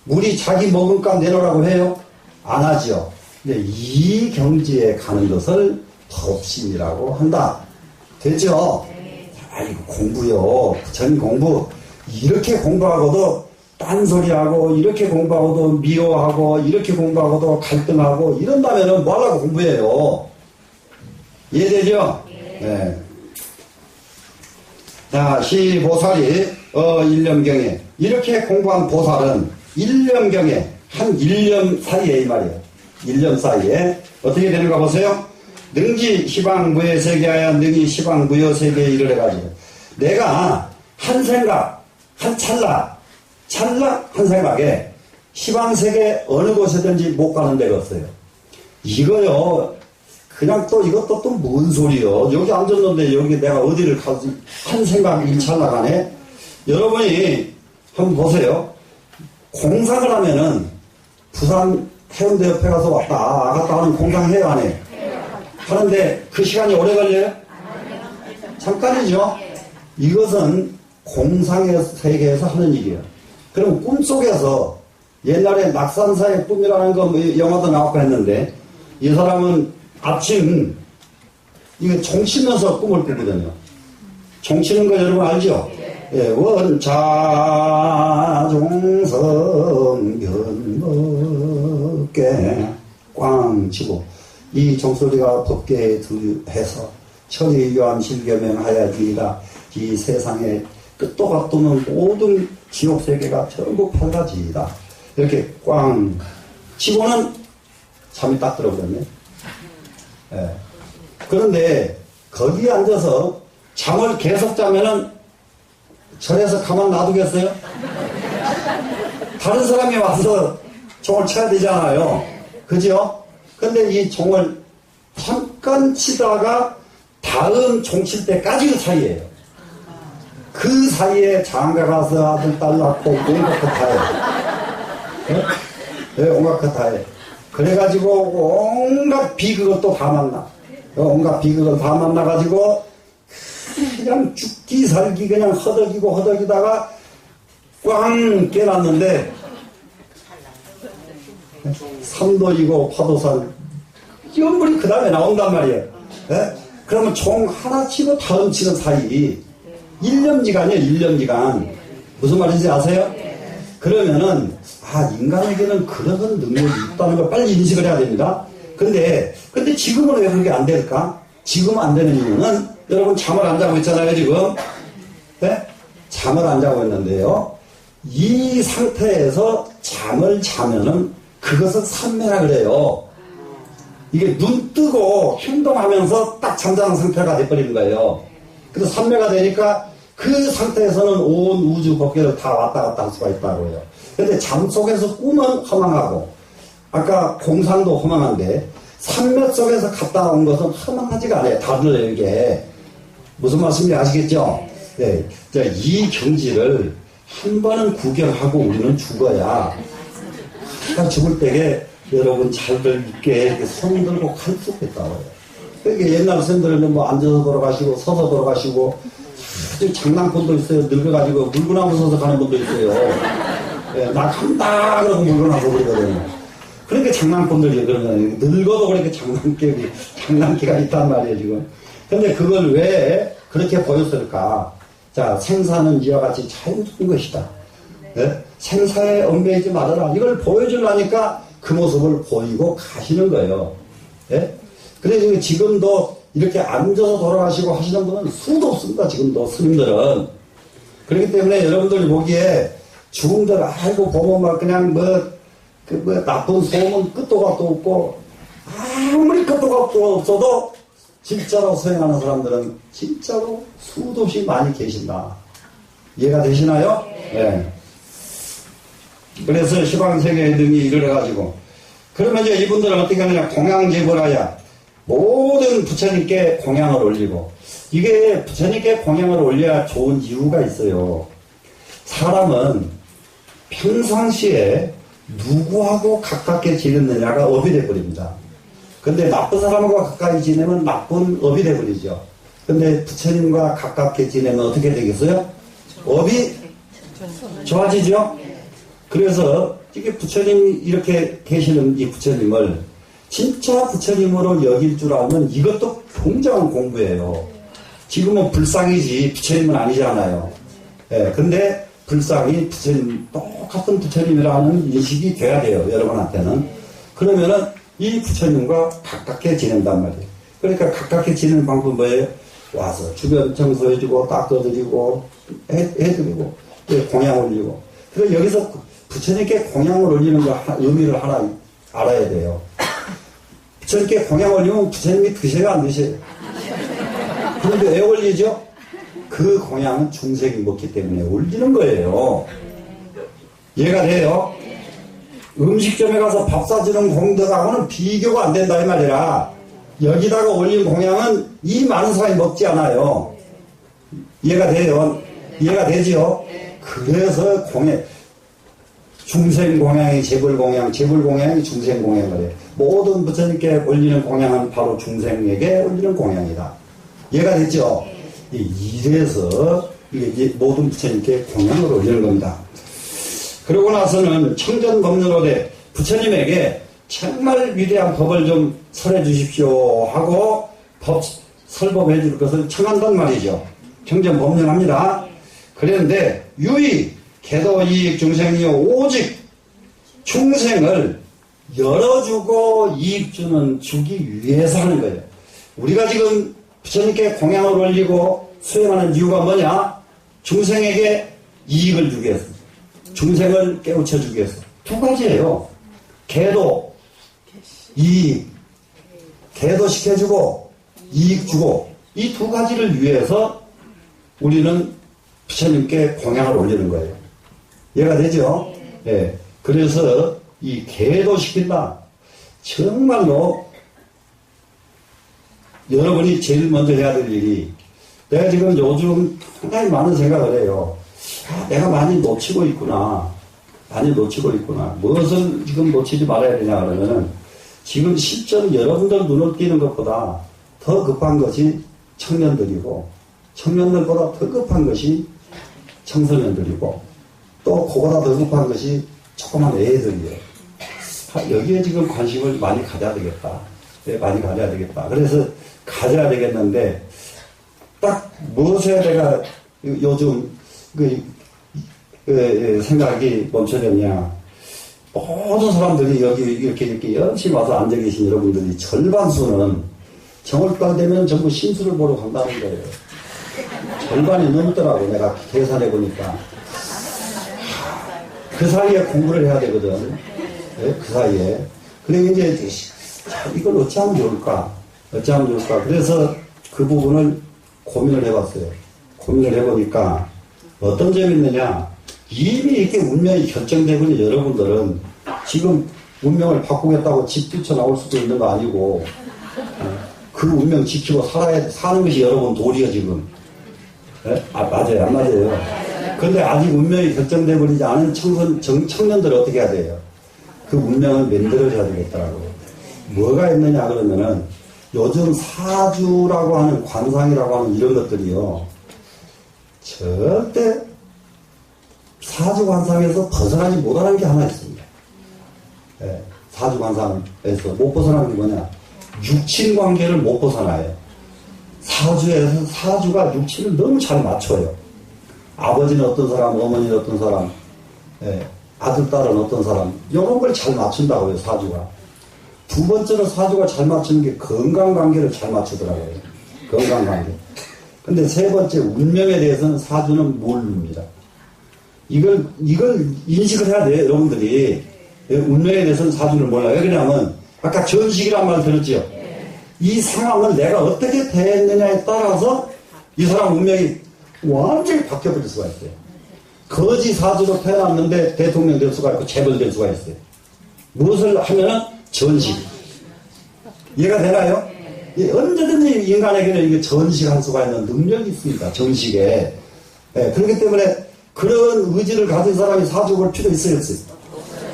물이 자기 먹은 값 내놓으라고 해요? 안 하지요. 근데 이 경지에 가는 것을 법신이라고 한다. 됐죠? 아이고 공부요. 전 공부 이렇게 공부하고도 딴소리하고 이렇게 공부하고도 미워하고 이렇게 공부하고도 갈등하고 이런다면은 뭐하려고 공부해요? 이해되죠? 네. 자, 시보살이 1년경에 이렇게 공부한 보살은 1년경에 한 1년 사이에 이 말이에요. 1년 사이에 어떻게 되는가 보세요. 능지 시방무의 세계하여 능이 시방무의 세계에 이르러가지고 내가 한 생각 한 찰나 한 생각에 시방세계 어느 곳에든지 못 가는 데가 없어요. 이거요 그냥 또 이것도 또 뭔 소리요. 여기 앉았는데 여기 내가 어디를 가지 한 생각 일찰나 가네. 여러분이 한번 보세요. 공상을 하면은 부산 해운대 옆에 가서 갔다 하는 공상 해요 안 해요? 하는데 그 시간이 오래 걸려요? 잠깐이죠. 이것은 공상의 세계에서 하는 일이에요. 그럼 꿈속에서 옛날에 낙산사의 꿈이라는 거 영화도 나왔고 했는데 이 사람은 아침 이거 종 치면서 꿈을 꾸거든요. 종 치는 거 여러분 알죠? 예, 원자종성 변먹게 꽝 치고 이 종소리가 법계에 해서 천의교암 실계명하야지라 이 세상에 끝도 같도는 모든 지옥세계가 전부 팔가지이다. 이렇게 꽝 치고는 잠이 딱 들어버렸네. 예. 그런데 거기에 앉아서 잠을 계속 자면은 절에서 가만 놔두겠어요? 다른 사람이 와서 종을 쳐야 되잖아요. 그죠? 근데 이 종을 잠깐 치다가 다음 종 칠 때까지 그 사이에요. 그 사이에 장가 가서 아들, 딸 낳고 온갖 것 다 해요. 네, 온갖 것 다 해요. 그래가지고 온갖 비극을 다 만나. 온갖 비극을 다 만나가지고 그냥 죽기 살기 그냥 허덕이다가 꽝 깨놨는데 삼도이고 파도산 연불이 그 다음에 나온단 말이에요. 네? 그러면 종 하나 치고 다음 치는 사이 1년지간이에요. 1년지간. 무슨 말인지 아세요? 그러면은 인간에게는 그런 능력이 있다는 걸 빨리 인식을 해야 됩니다. 근데 지금은 왜 그게 안 될까? 지금 안 되는 이유는 여러분 잠을 안 자고 있잖아요 지금. 네? 잠을 안 자고 있는데요. 이 상태에서 잠을 자면은 그것은 삼매라 그래요. 이게 눈 뜨고 행동하면서 딱 잠자는 상태가 돼버리는 거예요. 그래서 삼매가 되니까 그 상태에서는 온 우주 법계를 다 왔다 갔다 할 수가 있다고요. 근데 잠 속에서 꿈은 허망하고 아까 공상도 허망한데 삼매 속에서 갔다 온 것은 허망하지가 않아요. 다들 이게 무슨 말씀인지 아시겠죠? 네, 이 경지를 한 번은 구경하고 우리는 죽어야 죽을 때에 여러분 잘들 믿게 손 들고 갈 수 있다고요. 그러니까 옛날 선생들은 뭐 앉아서 돌아가시고 서서 돌아가시고 아주 장난꾼도 있어요. 늙어가지고 물구나무 서서 가는 분도 있어요. 네, 나 간다 그러고 물구나무 그러거든요. 그러니까 장난꾼들이 그런 거예요. 늙어도 그렇게 장난기가 있단 말이에요 지금. 근데 그걸 왜 그렇게 보였을까? 자, 생사는 이와 같이 자유로운 것이다. 네? 생사에 얽매이지 말아라. 이걸 보여주려니까 그 모습을 보이고 가시는 거예요. 예? 그래서 지금도 이렇게 앉아서 돌아가시고 하시는 분은 수도 없습니다. 지금도 스님들은. 그렇기 때문에 여러분들이 보기에 죽음들 아이고 보면 막 그냥 나쁜 소음은 끝도 값도 없고 아무리 끝도 값도 없어도 진짜로 수행하는 사람들은 진짜로 수도 없이 많이 계신다. 이해가 되시나요? 네. 그래서 시방세계 등이 일을 해가지고 그러면 이제 이분들은 어떻게 하느냐 공양제불하야 모든 부처님께 공양을 올리고 이게 부처님께 공양을 올려야 좋은 이유가 있어요. 사람은 평상시에 누구하고 가깝게 지내느냐가 업이 돼버립니다. 근데 나쁜 사람과 가까이 지내면 나쁜 업이 돼버리죠. 근데 부처님과 가깝게 지내면 어떻게 되겠어요? 업이 좋아지죠? 그래서 이게 부처님 이렇게 계시는 이 부처님을 진짜 부처님으로 여길 줄 알면 이것도 굉장한 공부예요. 지금은 불상이지 부처님은 아니잖아요. 예, 근데 불상이 부처님, 똑같은 부처님이라는 인식이 돼야 돼요. 여러분한테는. 그러면은 이 부처님과 가깝게 지낸단 말이에요. 그러니까 가깝게 지내는 방법은 뭐예요? 와서 주변 청소해주고 닦아드리고 해드리고 공양 올리고. 그래서 여기서 부처님께 공양을 올리는 거 의미를 하나 알아야 돼요. 부처님께 공양 올리면 부처님이 드셔요 안 드셔요? 그런데 왜 올리죠? 그 공양은 중생이 먹기 때문에 올리는 거예요. 이해가 돼요? 음식점에 가서 밥 사주는 공덕하고는 비교가 안 된다 이 말이라 여기다가 올린 공양은 이 많은 사람이 먹지 않아요. 이해가 돼요? 이해가 되지요? 그래서 중생 공양이 재불 공양, 재불 공양이 중생 공양을 해요. 모든 부처님께 올리는 공양은 바로 중생에게 올리는 공양이다. 이해가 됐죠? 이래서 이게 모든 부처님께 공양을 올리는 겁니다. 그러고 나서는 청전법륜로대 부처님에게 정말 위대한 법을 좀 설해 주십시오 하고 법 설법해 줄 것을 청한단 말이죠. 청전법륜합니다. 그런데 유의 개도이익 중생이요 오직 중생을 열어주고 이익 주기 위해서 하는 거예요. 우리가 지금 부처님께 공양을 올리고 수행하는 이유가 뭐냐? 중생에게 이익을 주기 위해서. 중생을 깨우쳐 주기 위해서. 두 가지예요. 개도, 이익. 개도시켜주고, 이익 주고. 이 두 가지를 위해서 우리는 부처님께 공양을 올리는 거예요. 이해가 되죠? 예. 그래서 이 개도시킨다. 정말로 여러분이 제일 먼저 해야 될 일이 내가 지금 요즘 상당히 많은 생각을 해요. 내가 많이 놓치고 있구나. 무엇을 지금 놓치지 말아야 되냐 그러면은 지금 실제로 여러분들 눈을 띄는 것보다 더 급한 것이 청년들이고 청년들보다 더 급한 것이 청소년들이고 또 그보다 더 급한 것이 조그만 애들이에요. 여기에 지금 관심을 많이 가져야 되겠다. 많이 가져야 되겠다. 그래서 가져야 되겠는데 딱 무엇에 내가 요즘 생각이 멈춰졌냐. 모든 사람들이 여기 이렇게 열심히 와서 앉아 계신 여러분들이 절반수는 정월달 되면 전부 신수를 보러 간다는 거예요. 절반이 넘더라고. 내가 계산해 보니까. 그 사이에 공부를 해야 되거든. 네? 그 사이에. 그래 이제 이걸 어찌하면 좋을까? 그래서 그 부분을 고민을 해봤어요. 고민을 해보니까 어떤 점이 있느냐. 이미 이렇게 운명이 결정되고 여러분들은 지금 운명을 바꾸겠다고 집 뛰쳐나올 수도 있는 거 아니고 그 운명 지키고 사는 것이 여러분 도리야 지금. 네? 맞아요. 안 맞아요. 그런데 아직 운명이 결정되어버리지 않은 청년들은 어떻게 해야 돼요? 그 운명을 만들어줘야 되겠더라고요. 뭐가 있느냐 그러면은 요즘 사주라고 하는 관상이라고 하는 이런 것들이요. 절대 사주 관상에서 벗어나지 못하는 게 하나 있습니다. 네, 사주 관상에서 못 벗어나는 게 뭐냐. 육친 관계를 못 벗어나요. 사주에서 사주가 육친을 너무 잘 맞춰요. 아버지는 어떤 사람, 어머니는 어떤 사람, 아들, 딸은 어떤 사람, 이런 걸 잘 맞춘다고요, 사주가. 두 번째로 사주가 잘 맞추는 게 건강관계를 잘 맞추더라고요. 건강관계. 근데 세 번째 운명에 대해서는 사주는 모릅니다. 이걸 인식을 해야 돼요, 여러분들이. 운명에 대해서는 사주를 몰라요. 왜 그러냐면, 아까 전식이란 말 들었죠? 이 상황을 내가 어떻게 대했느냐에 따라서 이 사람 운명이 완전히 바뀌어버릴 수가 있어요. 거지 사주로 태어났는데 대통령 될 수가 있고 재벌 될 수가 있어요. 무엇을 하면은 전식. 이해가 되나요? 언제든지 인간에게는 이게 전식할 수가 있는 능력이 있습니다. 전식에. 네, 그렇기 때문에 그런 의지를 가진 사람이 사주 볼 필요 있어요?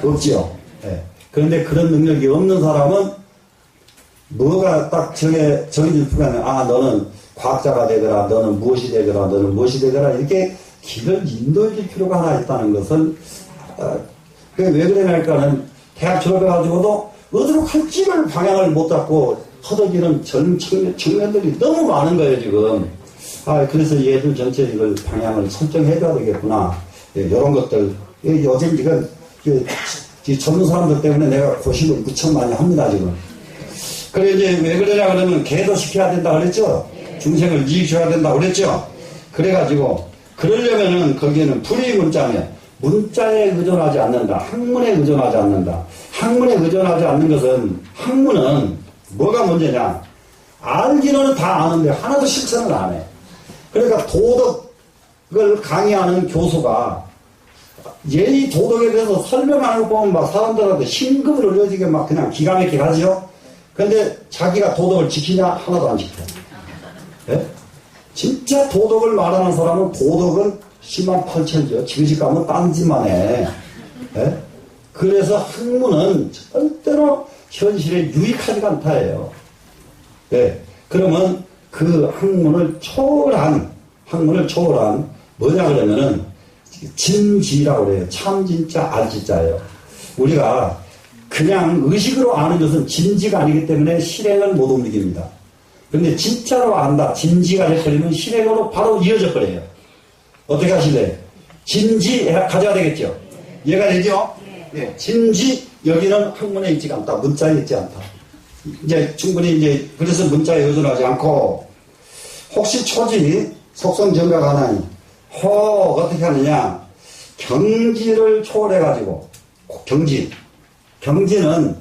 없지요. 네. 그런데 그런 능력이 없는 사람은 뭐가 딱 정해질 필요가 있는, 너는 과학자가 되거라, 너는 무엇이 되거라, 너는 무엇이 되거라, 이렇게 길을 인도해 줄 필요가 하나 있다는 것은, 왜 그러냐니까는 대학 졸업해가지고도 어디로 갈지를 방향을 못 잡고 허덕이는 청년들이 너무 많은 거예요, 지금. 그래서 얘들 전체 이걸 방향을 설정해줘야 되겠구나. 이런 것들. 요즘 이건, 젊은 사람들 때문에 내가 고심을 무척 많이 합니다, 지금. 그래, 이제 왜 그러냐 그러면 계도시켜야 된다 그랬죠? 중생을 이익시켜야 된다 그랬죠? 그래가지고, 그러려면은 거기에는 불의 문자면, 문자에 의존하지 않는다. 학문에 의존하지 않는다. 학문에 의존하지 않는 것은, 학문은 뭐가 문제냐? 알기는 다 아는데 하나도 실천을 안 해. 그러니까 도덕을 강의하는 교수가 예의 도덕에 대해서 설명하는 거 보면 막 사람들한테 심금을 올려지게 막 그냥 기가 막히게 하죠? 근데 자기가 도덕을 지키냐? 하나도 안 지켜요. 예? 진짜 도덕을 말하는 사람은 도덕은 108,000죠. 지그시 가면 딴 짓만 해. 예? 그래서 학문은 절대로 현실에 유익하지가 않다예요. 예. 그러면 그 학문을 초월한 뭐냐 그러면은 진지라고 그래요. 참 진짜 알 진짜예요. 우리가 그냥 의식으로 아는 것은 진지가 아니기 때문에 실행을 못 움직입니다. 그런데 진짜로 안다, 진지가 돼버리면 실행으로 바로 이어져 버려요. 어떻게 하실래요? 진지 가져야 되겠죠? 이해가 되죠? 네. 진지, 여기는 학문에 있지가 않다. 문자에 있지 않다. 이제 충분히 이제, 그래서 문자에 의존하지 않고, 혹시 초지, 속성정각 하나니, 어떻게 하느냐? 경지를 초월해가지고, 경지는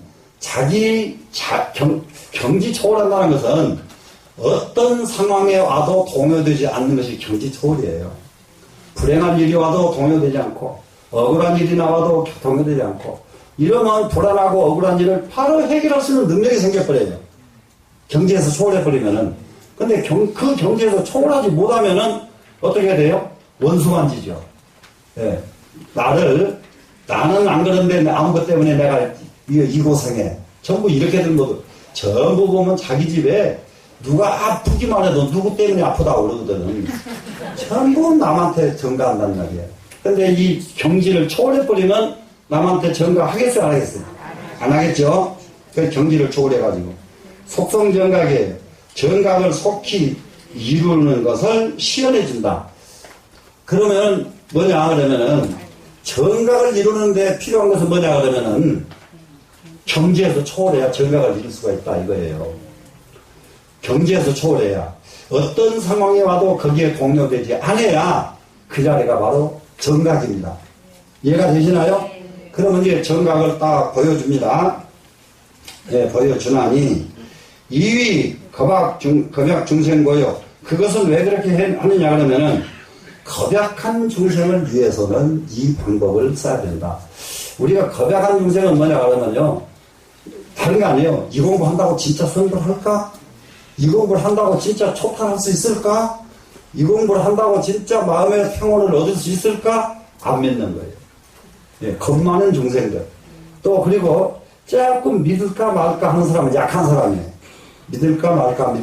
경지 초월한다는 것은 어떤 상황에 와도 동요되지 않는 것이 경지 초월이에요. 불행한 일이 와도 동요되지 않고, 억울한 일이 나와도 동요되지 않고, 이러면 불안하고 억울한 일을 바로 해결할 수 있는 능력이 생겨버려요. 경지에서 초월해버리면은. 근데 그 경지에서 초월하지 못하면은 어떻게 돼요? 원수만지죠. 예. 나는 안 그런데 아무 것 때문에 내가 이 고생해. 전부 이렇게 된 것도 전부 보면 자기 집에 누가 아프기만 해도 누구 때문에 아프다고 그러거든. 전부 남한테 전가한단 말이에요. 근데 이 경지를 초월해버리면 남한테 전가하겠어요? 안 하겠어요? 안 하겠죠? 그 경지를 초월해가지고. 속성정각이에요. 정각을 속히 이루는 것을 시연해준다. 그러면 뭐냐 그러면은 정각을 이루는데 필요한 것은 뭐냐 그러면은 경지에서 초월해야 정각을 이룰 수가 있다 이거예요. 경지에서 초월해야 어떤 상황에 와도 거기에 동요되지 않아야 그 자리가 바로 정각입니다. 이해가 되시나요? 그러면 이제 정각을 딱 보여줍니다. 네, 보여주나니 2위 겁약 중생고요. 그것은 왜 그렇게 하느냐 그러면은 겁약한 중생을 위해서는 이 방법을 써야 된다. 우리가 겁약한 중생은 뭐냐 그러면요. 다른 게 아니에요. 이 공부한다고 진짜 성불 할까? 이 공부를 한다고 진짜 초탄할 수 있을까? 이 공부를 한다고 진짜 마음의 평온을 얻을 수 있을까? 안 믿는 거예요. 예, 겁 많은 중생들. 또 그리고 조금 믿을까 말까 하는 사람은 약한 사람이에요. 믿을까 말까.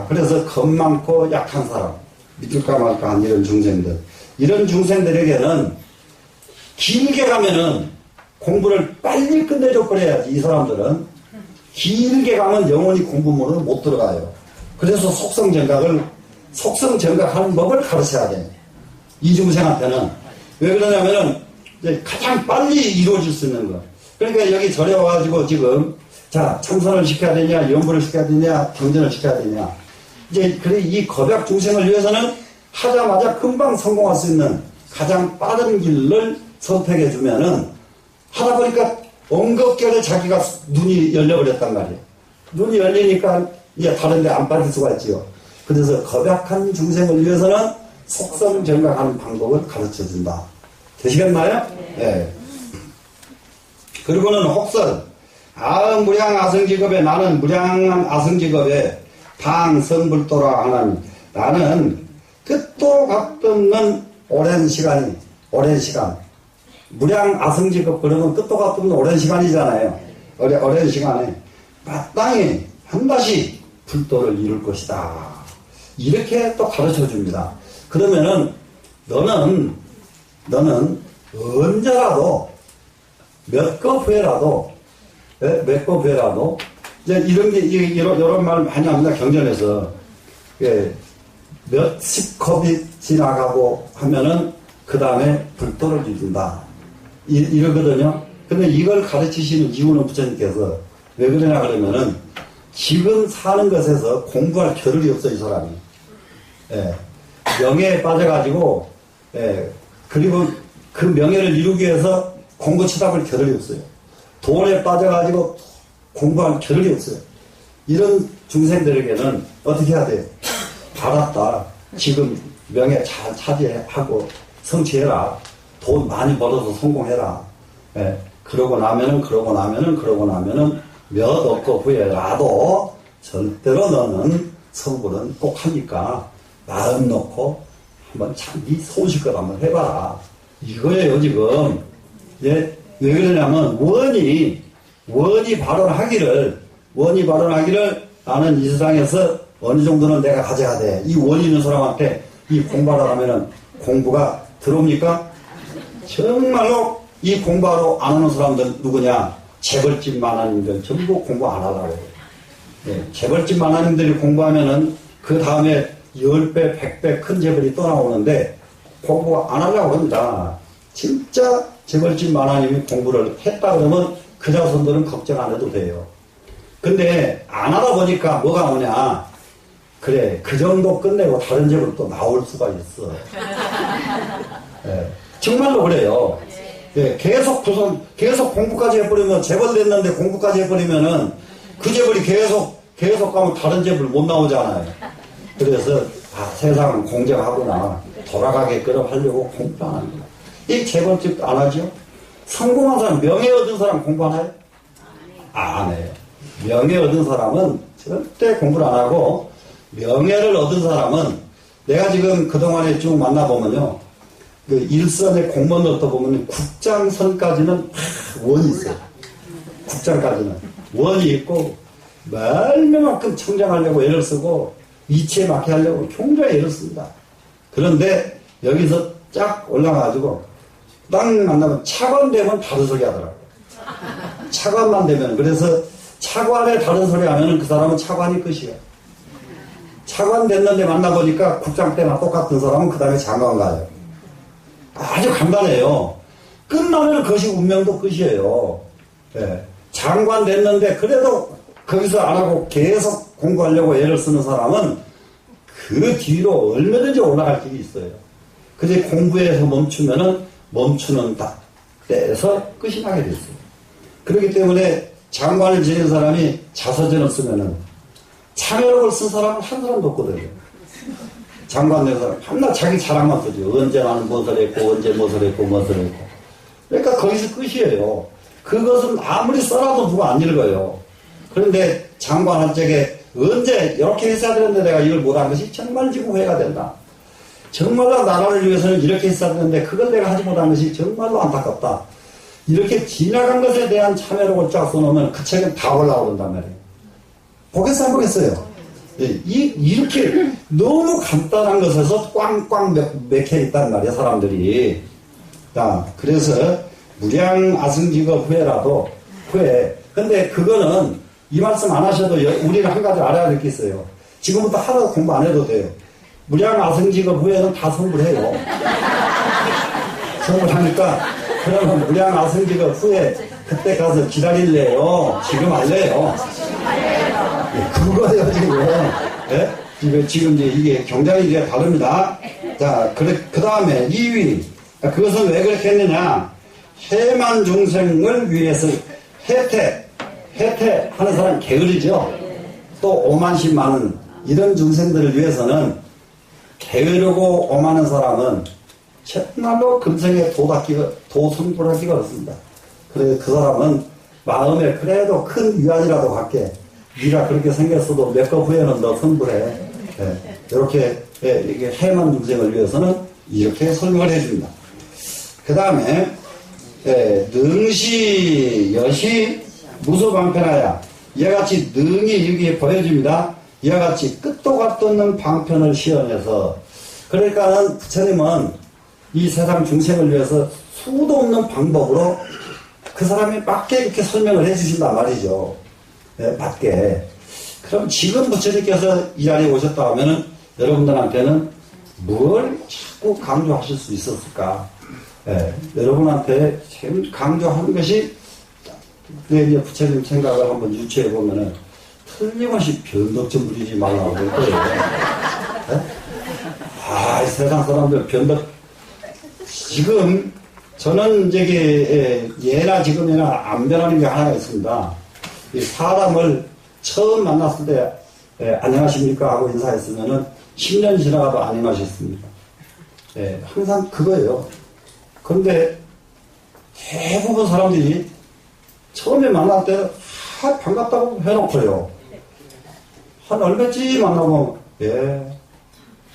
그래서 겁 많고 약한 사람. 믿을까 말까 한 이런 중생들. 이런 중생들에게는 길게 가면은 공부를 빨리 끝내줘 버려야지. 이 사람들은 길게 가면 영원히 공부문으로 못 들어가요. 그래서 속성정각하는 법을 가르쳐야 돼요. 이 중생한테는. 왜 그러냐면은 이제 가장 빨리 이루어질 수 있는 거. 그러니까 여기 절에 와가지고 지금 자, 참선을 시켜야 되냐, 연부를 시켜야 되냐, 경전을 시켜야 되냐. 이제, 그래, 이 겁약 중생을 위해서는 하자마자 금방 성공할 수 있는 가장 빠른 길을 선택해 주면은 하다 보니까 엉겁결에 자기가 눈이 열려버렸단 말이에요. 눈이 열리니까 이제 다른 데 안 빠질 수가 있지요. 그래서 겁약한 중생을 위해서는 속성정각하는 방법을 가르쳐 준다. 되시겠나요? 네. 그리고는 혹설, 무량 아성직업에 나는 무량한 아성직업에 방성불도라 하나님. 나는 끝도 값도 없는 오랜 시간. 무량 아성직업 그러면 끝도 값도 없는 오랜 시간이잖아요. 오랜 시간에 마땅히 한다시 불도를 이룰 것이다. 이렇게 또 가르쳐 줍니다. 그러면은 너는 언제라도 몇 거 후에라도 이제 이런 말 많이 합니다. 경전에서 몇십 컵이 지나가고 하면은 그 다음에 불도를 이룬다. 이러거든요. 근데 이걸 가르치시는 이유는 부처님께서 왜 그러냐 그러면은 지금 사는 것에서 공부할 겨를이 없어, 이 사람이. 명예에 빠져가지고, 그리고 그 명예를 이루기 위해서 공부 쳐다볼 겨를이 없어요. 돈에 빠져가지고 공부할 겨를이 없어요. 이런 중생들에게는 어떻게 해야 돼요? 알았다. 지금 명예 잘 차지하고 성취해라. 돈 많이 벌어서 성공해라. 그러고 나면은 몇 억거 후에라도 절대로 너는 성불은 꼭 하니까 마음 놓고 한번 참 네 소식을 한번 해봐라. 이거예요, 지금. 왜 그러냐면, 원이 발언하기를 나는 이 세상에서 어느 정도는 내가 가져야 돼. 이 원이 있는 사람한테 이 공부하러 가면은 공부가 들어옵니까? 정말로 이 공부하러 안 오는 사람들 누구냐? 재벌집 만화님들 전부 공부 안 하려고 해요. 재벌집 만화님들이 공부하면은 그 다음에 10배, 100배 큰 재벌이 또 나오는데 공부 안 하려고 합니다. 진짜 재벌집 만화님이 공부를 했다 그러면 그 자손들은 걱정 안 해도 돼요. 근데 안 하다 보니까 뭐가 오냐? 그래, 그 정도 끝내고 다른 재벌 또 나올 수가 있어. 정말로 그래요. 계속 공부까지 해버리면, 재벌 됐는데 공부까지 해버리면은 그 재벌이 계속 가면 다른 재벌 못 나오잖아요. 그래서, 세상은 공정하구나. 돌아가게끔 하려고 공부 안 합니다. 이 재벌집 안 하죠? 성공한 사람, 명예 얻은 사람 공부 안 해요? 안 해요. 명예 얻은 사람은 절대 공부를 안 하고, 명예를 얻은 사람은 내가 지금 그동안에 쭉 만나보면요. 그 일선의 공무원을 또 보면 국장선까지는 원이 있어요. 국장까지는. 원이 있고, 말만큼 청장하려고 애를 쓰고, 이치에 맞게 하려고 굉장히 애를 씁니다. 그런데 여기서 쫙 올라가가지고, 딱 만나면 차관 되면 다른 소리 하더라고요. 차관만 되면. 그래서 차관에 다른 소리 하면은 그 사람은 차관이 끝이에요. 차관 됐는데 만나보니까 국장 때나 똑같은 사람은 그 다음에 장관 가요. 아주 간단해요. 끝나면 그것이 운명도 끝이에요. 장관 됐는데 그래도 거기서 안 하고 계속 공부하려고 애를 쓰는 사람은 그 뒤로 얼마든지 올라갈 길이 있어요. 그제 공부에서 멈추는 때에서 끝이 나게 됐어요. 그렇기 때문에 장관을 지낸 사람이 자서전을 쓰면은 참여록을 쓴 사람은 한 사람도 없거든요. 장관 된 사람 한날 자기 자랑만 쓰죠. 언제 나는 무엇을 했고 언제 무엇을 했고. 그러니까 거기서 끝이에요. 그것은 아무리 써놔도 누가 안 읽어요. 그런데 장관 할 적에 언제 이렇게 했어야 되는데 내가 이걸 못한 것이 정말 지금 후회가 된다. 정말로 나라를 위해서는 이렇게 했어야 되는데 그걸 내가 하지 못한 것이 정말로 안타깝다. 이렇게 지나간 것에 대한 참여록을 쫙 써놓으면 그 책은 다 올라오른단 말이에요. 보겠어요, 안 보겠어요? 이렇게 너무 간단한 것에서 꽝꽝 맥혀 있단 말이야, 사람들이. 그래서 무량 아승직업 후회. 근데 그거는 이 말씀 안 하셔도 우리는 한 가지 알아야 될 게 있어요. 지금부터 하나도 공부 안 해도 돼요. 무량 아승직업 후에는 다 성불해요. 성불하니까 그러면 무량 아승직업 후에 그때 가서 기다릴래요? 지금 할래요? 예, 그거예요, 지금. 예? 지금 이제 이게 경장이 이제 다릅니다. 자, 그 다음에 2위. 그것은 왜 그렇게 했느냐? 해만 중생을 위해서 혜택 하는 사람 게으르죠? 또 오만심 많은 이런 중생들을 위해서는 게으르고 오만한 사람은 정말로 금생에 도성불하기가 어렵습니다. 그래, 그 사람은 마음에 그래도 큰 위안이라도 갖게, 네가 그렇게 생겼어도 몇 거 후에는 너 성불해. 예, 이렇게, 예, 이게 해만 중생을 위해서는 이렇게 설명을 해줍니다. 그 다음에, 예, 능시, 여시, 무수방편하야. 이와 같이 능이 여기에 보여줍니다. 이와 같이 끝도 갓도 없는 방편을 시연해서, 그러니까는 부처님은 이 세상 중생을 위해서 수도 없는 방법으로 그 사람이 맞게 이렇게 설명을 해주신단 말이죠. 네, 맞게. 그럼 지금 부처님께서 이 자리에 오셨다 하면은 여러분들한테는 뭘 자꾸 강조하실 수 있었을까? 네, 여러분한테 지금 강조하는 것이 이제 부처님 생각을 한번 유추해 보면은 틀림없이 변덕 좀 부리지 말라고 그럴 거예요. 네? 아, 이 세상 사람들 변덕. 지금 저는 이제 예나 지금이나 안 변하는 게 하나가 있습니다. 이 사람을 처음 만났을 때 안녕하십니까 하고 인사했으면은 10년 지나가도 안녕하셨습니다. 항상 그거예요. 그런데 대부분 사람들이 처음에 만날 때 반갑다고 해놓고요. 한 얼마쯤 만나면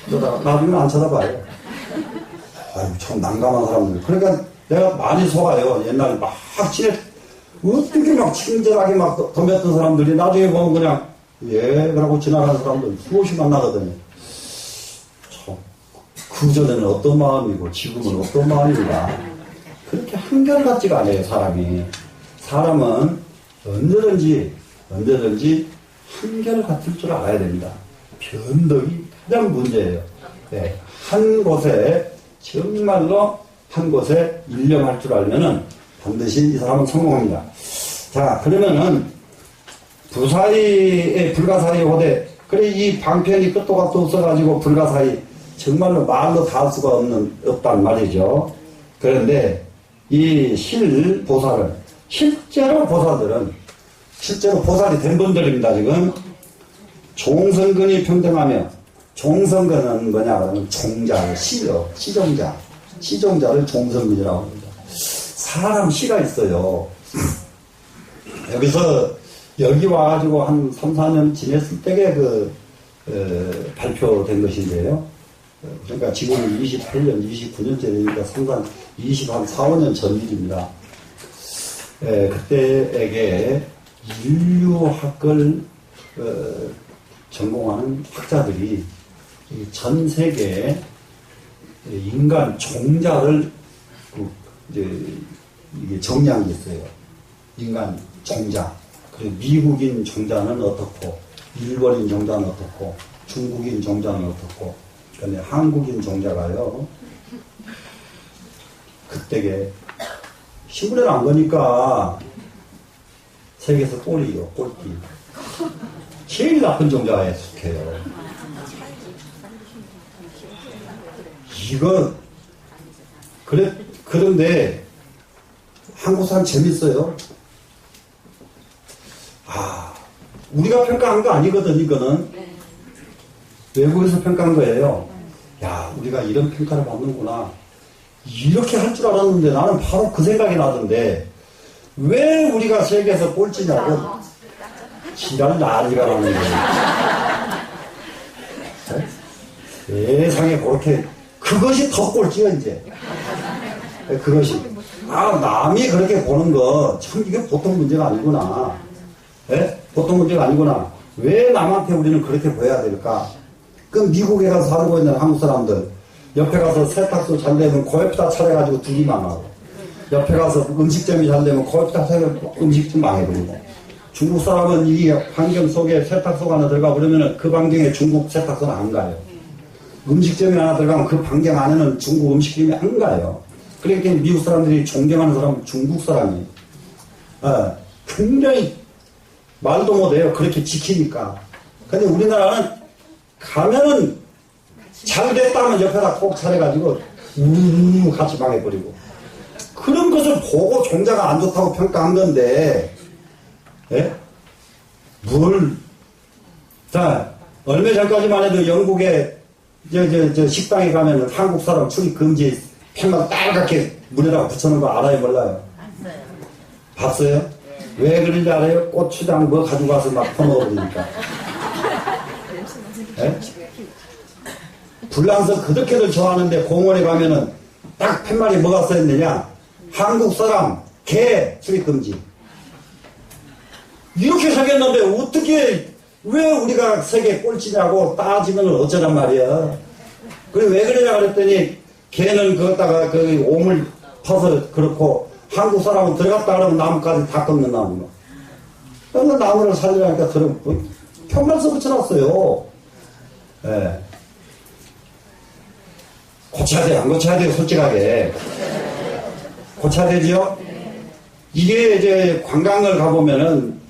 그러다가 나중에는 안 쳐다봐요. 아유, 참 난감한 사람들. 그러니까 내가 많이 속아요. 옛날에 막 어떻게 막 친절하게 막 덤볐던 사람들이 나중에 보면 그냥 그러고 지나가는 사람들 수없이 만나거든요. 참, 그전에는 어떤 마음이고 지금은 어떤 마음인가. 그렇게 한결같지가 않아요, 사람이. 사람은 언제든지 한결같을 줄 알아야 됩니다. 변덕이 가장 문제예요. 네. 한 곳에 정말로 한 곳에 일념할 줄 알면은 반드시 이 사람은 성공합니다. 자, 그러면은 부사리의 불가사리 호대. 그래, 이 방편이 끝도 갓도 없어가지고 불가사리. 정말로 말로 다 할 수가 없단 말이죠. 그런데 이 실보살은, 실제로 보살이 된 분들입니다, 지금. 종성근이 평등하며, 종성근은 뭐냐, 그러면 종자를, 시종자를 종성근이라고 합니다. 사람 시가 있어요. 여기 와가지고 한 3, 4년 지냈을 때에 발표된 것인데요. 그러니까 지금 28년, 29년째 되니까 상당 4, 5년 전 일입니다. 그때에게 인류학을 전공하는 학자들이 전 세계에 인간 종자를 이게 정리한 게 있어요. 인간 종자. 그리고 미국인 종자는 어떻고, 일본인 종자는 어떻고, 중국인 종자는 어떻고, 그다음에 한국인 종자가요. 그때게 신문에 안 거니까 세계에서 꼴이요, 꼴찌. 제일 나쁜 종자에 속해요. 그런데 한국 사람 재밌어요. 우리가 평가한 거 아니거든, 이거는. 외국에서 평가한 거예요. 야, 우리가 이런 평가를 받는구나. 이렇게 할 줄 알았는데 나는 바로 그 생각이 나던데 왜 우리가 세계에서 꼴찌냐고 지랄 난리가 나는 거예요. 세상에 그렇게 그것이 더 꼴찌야 이제. 그것이 남이 그렇게 보는 거 참 이게 보통 문제가 아니구나. 보통 문제가 아니구나. 왜 남한테 우리는 그렇게 보여야 될까? 그럼 미국에 가서 살고 있는 한국 사람들 옆에 가서 세탁소 잘 되면 그 옆에다 차려가지고 두기만 하고, 옆에 가서 음식점이 잘 되면 그 옆에다 차려가지고 음식점 망해버리고, 중국 사람은 이 환경 속에 세탁소가 하나 들어가 버리면 그 반경에 중국 세탁소는 안 가요. 음식점이 하나 들어가면 그 반경 안에는 중국 음식점이 안 가요. 그러니까 미국 사람들이 존경하는 사람은 중국 사람이. 굉장히 말도 못해요. 그렇게 지키니까. 근데 우리나라는 가면은 잘 됐다면 옆에다 꼭 차려가지고 같이 망해버리고 그런 것을 보고 종자가 안 좋다고 평가한 건데 예? 자 얼마 전까지만 해도 영국에 저 식당에 가면 한국 사람 출입 금지 펜만 빨갛게 문에다가 붙여놓은 거 알아요 몰라요? 봤어요? 네. 왜 그런지 알아요? 고추장 뭐 가지고 가서 막 퍼먹으니까 예? 불란서 그렇게들 좋아하는데 공원에 가면은 딱 팻말이 뭐가 써있느냐 한국 사람 개 출입금지 이렇게 생겼는데 어떻게 왜 우리가 세계 꼴찌냐고 따지면 어쩌란 말이야. 그래 왜 그러냐 그랬더니 개는 그것다가 그 오물 퍼서 그렇고 한국 사람은 들어갔다 그러면 나무까지 다 꺾는 나무. 그러면 나무를 살리라니까 편말써 붙여놨어요. 예. 고쳐야 돼요? 안 고쳐야 돼요? 솔직하게. 고쳐야 되죠? 이게 이제 관광을 가보면은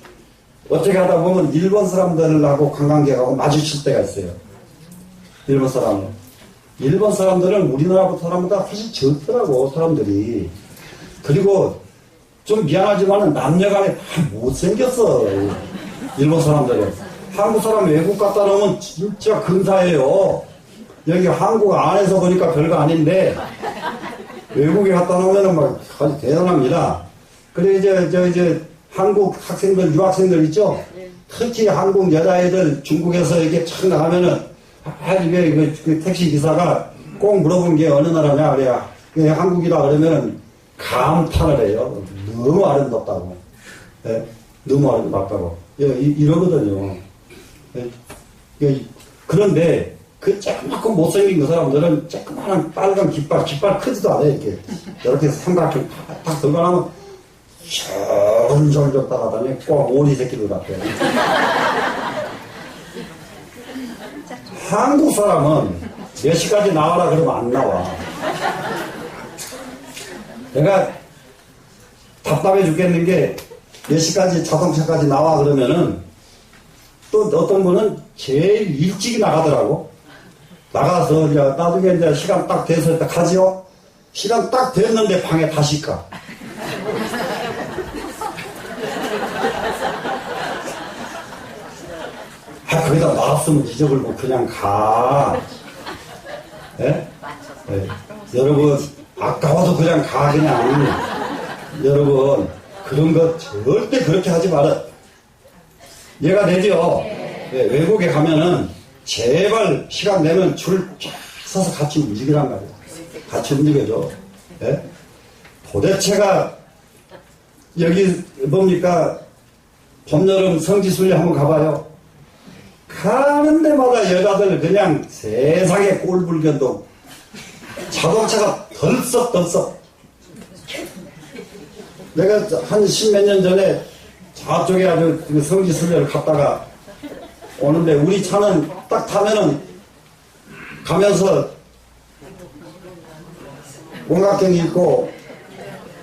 어떻게 하다 보면 일본 사람들하고 관광객하고 마주칠 때가 있어요. 일본 사람은. 일본 사람들은 우리나라 사람보다 훨씬 적더라고, 사람들이. 그리고 좀 미안하지만은 남녀간에 다 못생겼어. 일본 사람들은. 한국 사람 외국 갔다 오면 진짜 근사해요. 여기 한국 안에서 보니까 별거 아닌데 외국에 갔다 오면은 막 아주 대단합니다. 그래 이제 한국 학생들 유학생들 있죠. 특히 한국 여자애들 중국에서 이렇게 착 나가면은 이게 택시 기사가 꼭 물어본 게 어느 나라냐 그래야 한국이다 그러면은 감탄을 해요. 너무 아름답다고. 예? 너무 아름답다고 이러거든요. 예? 그런데 그 조그맣고 못생긴 그 사람들은 조그마한 빨간 깃발 크지도 않아요. 이렇게 삼각형 탁 들고 나면 절절절 따라다니 꼭 오리 새끼들 같아요. 한국 사람은 몇 시까지 나와라 그러면 안 나와. 내가 답답해 죽겠는 게 몇 시까지 자동차까지 나와 그러면은 또 어떤 분은 제일 일찍 나가더라고. 나가서 이제 나중에 이제 시간 딱 돼서 가지요. 시간 딱 됐는데 방에 다시 가. 거기다 나왔으면 잊어버리고 그냥 가. 예? 예. 여러분 아까워도 그냥 가 그냥. 여러분 그런 거 절대 그렇게 하지 마라. 이해가 되죠? 예, 외국에 가면은 제발 시간 내면 줄 쫙 서서 같이 움직이란 말이야. 같이 움직여줘. 예? 도대체가 여기 뭡니까? 봄, 여름 성지순례 한번 가봐요. 가는 데마다 여자들 그냥 세상에 꼴불견도 자동차가 덜썩덜썩. 내가 한 십몇 년 전에 저쪽에 아주 성지순례를 갔다가 오는데 우리 차는 딱 타면은 가면서 원각경 읽고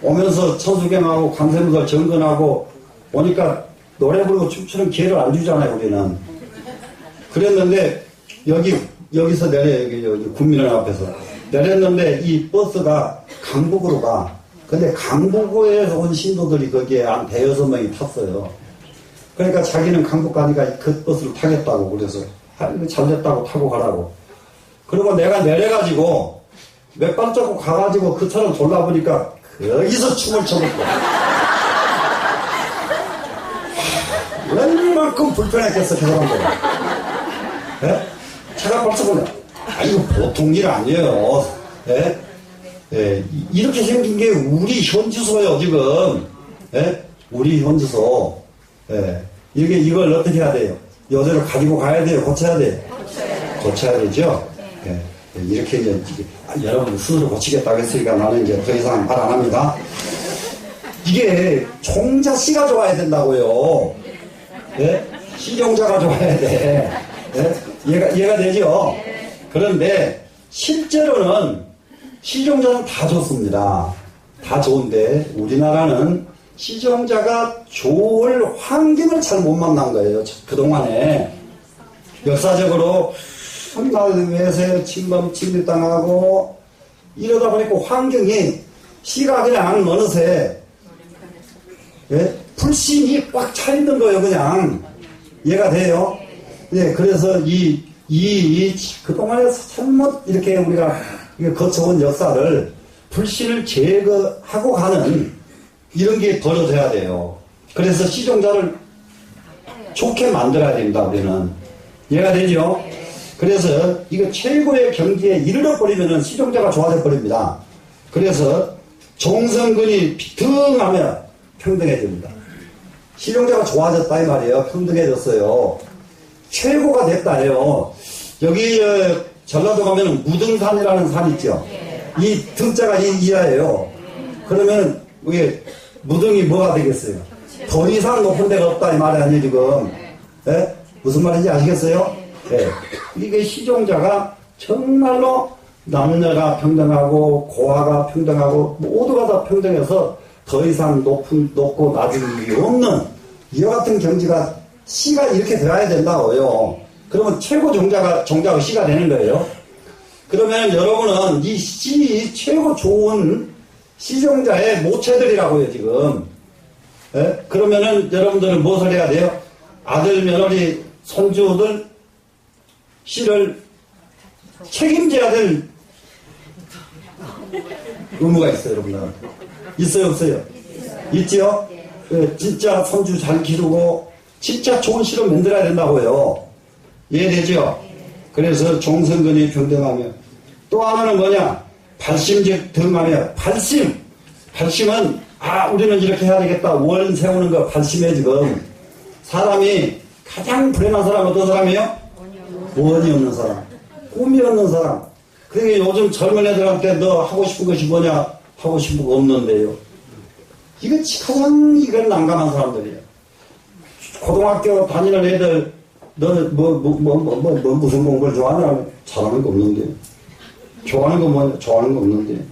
오면서 천수경하고 감세무설 정근하고 오니까 노래 부르고 춤추는 기회를 안 주잖아요 우리는. 그랬는데 여기서 내려 여기 국민원 앞에서 내렸는데 이 버스가 강북으로 가. 근데 강북에서 온 신도들이 거기에 한 대여섯 명이 탔어요. 그러니까 자기는 강북 가니까 그 버스를 타겠다고 그래서 잘 됐다고 타고 가라고. 그리고 내가 내려가지고 몇 발자국 가가지고 그 차를 돌아보니까 거기서 춤을 춰볼 거야. 얼마만큼 불편했겠어 그 사람들. 예? 차가 벌써 보냐. 이거 보통 일 아니에요. 예? 예, 이렇게 생긴 게 우리 현주소예요 지금. 예? 우리 현주소. 예. 이걸 어떻게 해야 돼요? 여대로 가지고 가야 돼요? 고쳐야 돼요? 고쳐야 되죠? 예. 이렇게 이제, 여러분 스스로 고치겠다고 했으니까 나는 이제 더 이상 말 안 합니다. 이게 종자씨가 좋아야 된다고요. 예? 시종자가 좋아야 돼. 예? 이해가 되죠? 그런데 실제로는 시종자는 다 좋습니다. 다 좋은데 우리나라는 시정자가 좋을 환경을 잘 못 만난 거예요. 그동안에. 역사적으로 한날 외세 침입당하고 이러다 보니까 환경이 시가 그냥 어느새 불신이 꽉 차 있는 거예요. 그냥 이해가 돼요. 예, 그래서 그동안에 잘못 이렇게 우리가 거쳐온 역사를 불신을 제거하고 가는 이런 게 벌어져야 돼요. 그래서 시종자를 좋게 만들어야 됩니다. 우리는 이해가 되죠? 그래서 이거 최고의 경지에 이르러버리면 시종자가 좋아져 버립니다. 그래서 종성근이 비등하면 평등해집니다. 시종자가 좋아졌다 이 말이에요. 평등해졌어요. 최고가 됐다 해요. 여기 전라도 가면 무등산이라는 산 있죠. 이 등자가 이하예요. 그러면 이게 무등이 뭐가 되겠어요? 더 이상 높은 데가 없다 이 말이 아니에요 지금. 예? 무슨 말인지 아시겠어요? 예. 이게 시종자가 정말로 남녀가 평등하고 고아가 평등하고 모두가 다 평등해서 더 이상 높고 낮은 일이 없는 이와 같은 경지가 시가 이렇게 되어야 된다고요. 그러면 최고 종자가 시가 되는 거예요. 그러면 여러분은 이 시 최고 좋은 시종자의 모체들이라고요 지금. 예? 그러면은 여러분들은 무엇을 해야 돼요? 아들, 며느리, 손주들 시를 책임져야 될 의무가 있어요, 여러분들. 있어요, 없어요? 있지요? 예, 진짜 손주 잘 기르고 진짜 좋은 시를 만들어야 된다고요. 이해되죠? 그래서 종성근이 평등하며 또 하나는 뭐냐? 발심즉 등하며 발심은 우리는 이렇게 해야 되겠다. 원 세우는 거 발심해 지금. 사람이 가장 불행한 사람은 어떤 사람이에요? 원이 없는 사람. 꿈이 없는 사람. 그러니까 요즘 젊은 애들한테 너 하고 싶은 것이 뭐냐? 하고 싶은 거 없는데요. 이거 가장 이건 난감한 사람들이에요. 고등학교 다니는 애들 너 무슨 공부를 좋아하냐? 잘하는 거 없는데. 좋아하는 거 뭐냐? 좋아하는 거 없는데.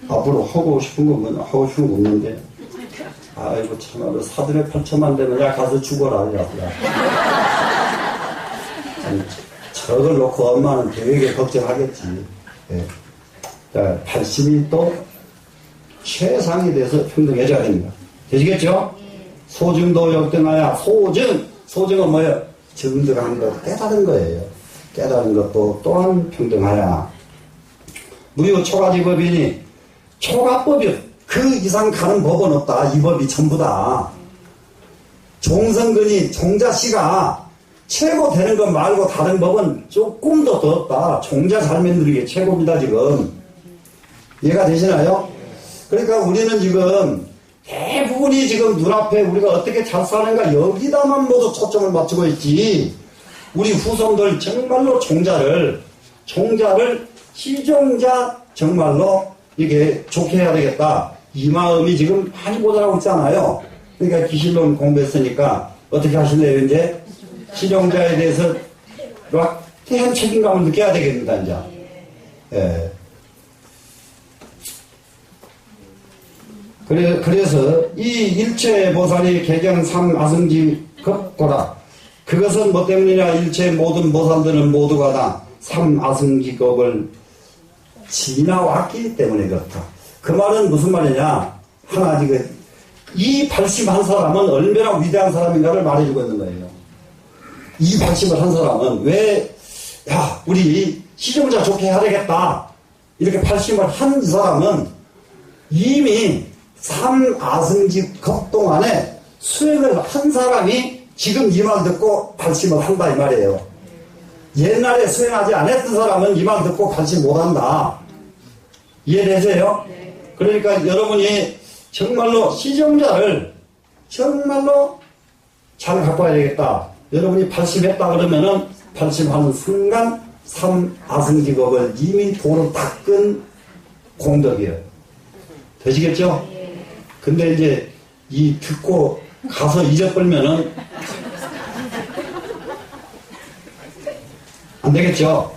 앞으로 하고 싶은 거 뭐냐? 하고 싶은 거 없는데. 아이고 참말로 사돈의 8천만 되면 야 가서 죽어라. 저걸 놓고 엄마는 되게 걱정하겠지. 예. 자, 발심이 또 최상이 돼서 평등해져야 됩니다. 되시겠죠? 소증도 역등하야. 소증은 뭐예요? 증득한 것, 깨달은 거예요. 깨달은 것도 또한 평등하야. 무효 초가지법이니 초가법이 그 이상 가는 법은 없다. 이 법이 전부다. 종성근이 종자씨가 최고 되는 것 말고 다른 법은 조금 더 없다. 종자 잘 만드는 게 최고입니다 지금. 이해가 되시나요? 그러니까 우리는 지금 대부분이 지금 눈앞에 우리가 어떻게 잘 사는가 여기다만 모두 초점을 맞추고 있지. 우리 후손들 정말로 종자를 시종자 정말로 이게 좋게 해야 되겠다. 이 마음이 지금 많이 모자라고 있잖아요. 그러니까 기실론 공부했으니까 어떻게 하실래요 이제? 시종자에 대해서 막 대한 책임감을 느껴야 되겠습니다 이제. 예. 그래서 이 일체보살이 개경 삼아승지 급고라. 그것은 뭐 때문이냐? 일체 모든 보살들은 모두가 다 삼아승지급을 지나왔기 때문에 그렇다. 그 말은 무슨 말이냐? 하나 이 발심한 사람은 얼마나 위대한 사람인가를 말해주고 있는 거예요. 이 발심을 한 사람은 우리 시종자 좋게 해야 되겠다. 이렇게 발심을 한 사람은 이미 삼아승지 급 동안에 수행을 한 사람이 지금 이 말 듣고 발심을 한다 이 말이에요. 옛날에 수행하지 않았던 사람은 이 말 듣고 발심 못한다. 이해되세요? 그러니까 여러분이 정말로 시종자를 정말로 잘 갖고 와야 되겠다. 여러분이 발심했다 그러면은 발심하는 순간 삼아승지급을 이미 도로 닦은 공덕이에요. 되시겠죠? 근데 이제 이 듣고 가서 잊어버리면은 안 되겠죠?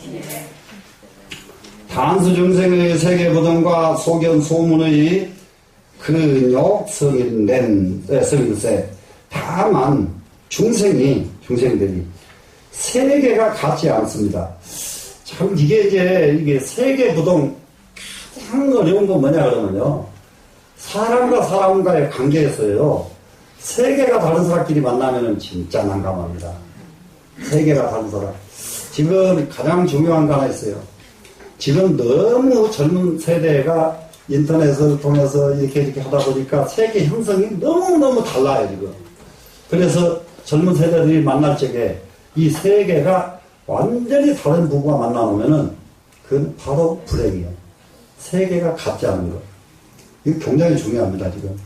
단수 중생의 세계보등과 소견 소문의 근육, 성인세. 다만, 중생들이 세계가 같지 않습니다. 참, 이게 세계부동 가장 어려운 건 뭐냐 그러면요. 사람과 사람과의 관계에서요. 세계가 다른 사람끼리 만나면은 진짜 난감합니다. 세계가 다른 사람. 지금 가장 중요한 거 하나 있어요. 지금 너무 젊은 세대가 인터넷을 통해서 이렇게 하다 보니까 세계 형성이 너무너무 달라요, 지금. 그래서 젊은 세대들이 만날 적에 이 세계가 완전히 다른 부부가 만나놓으면은 그건 바로 불행이에요. 세계가 같지 않은 것. 이거 굉장히 중요합니다, 지금.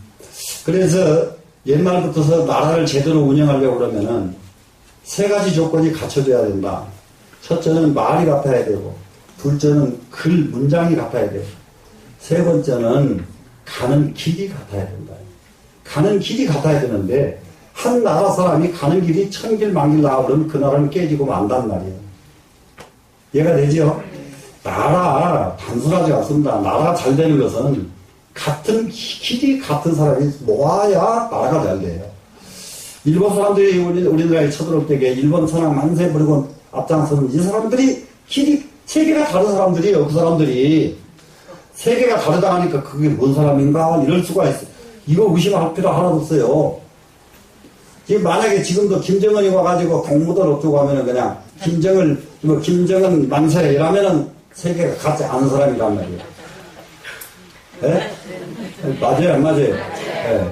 그래서 옛날부터 나라를 제대로 운영하려고 그러면은 세 가지 조건이 갖춰져야 된다. 첫째는 말이 같아야 되고, 둘째는 문장이 같아야 되고, 세 번째는 가는 길이 같아야 된다. 가는 길이 같아야 되는데, 한 나라 사람이 가는 길이 천길 만길 나오면 그 나라는 깨지고 만단 말이에요. 이해가 되죠? 나라 단순하지 않습니다. 나라가 잘 되는 것은 같은 길이 같은 사람이 모아야 나라가 잘 돼요. 일본 사람들이 우리나라에 쳐들어올 때에 일본 선왕 만세 부르고 앞장서는 이 사람들이 길이 세계가 다른 사람들이에요. 그 사람들이 세계가 다르다 하니까 그게 뭔 사람인가 이럴 수가 있어요. 이거 의심할 필요 하나도 없어요. 지금 만약에 지금도 김정은이 와가지고 공무들 어쩌고 하면은 그냥 김정은 만세 이러면은 세계가 같지 않은 사람이란 말이에요. 예? 맞아요, 안 맞아요? 예.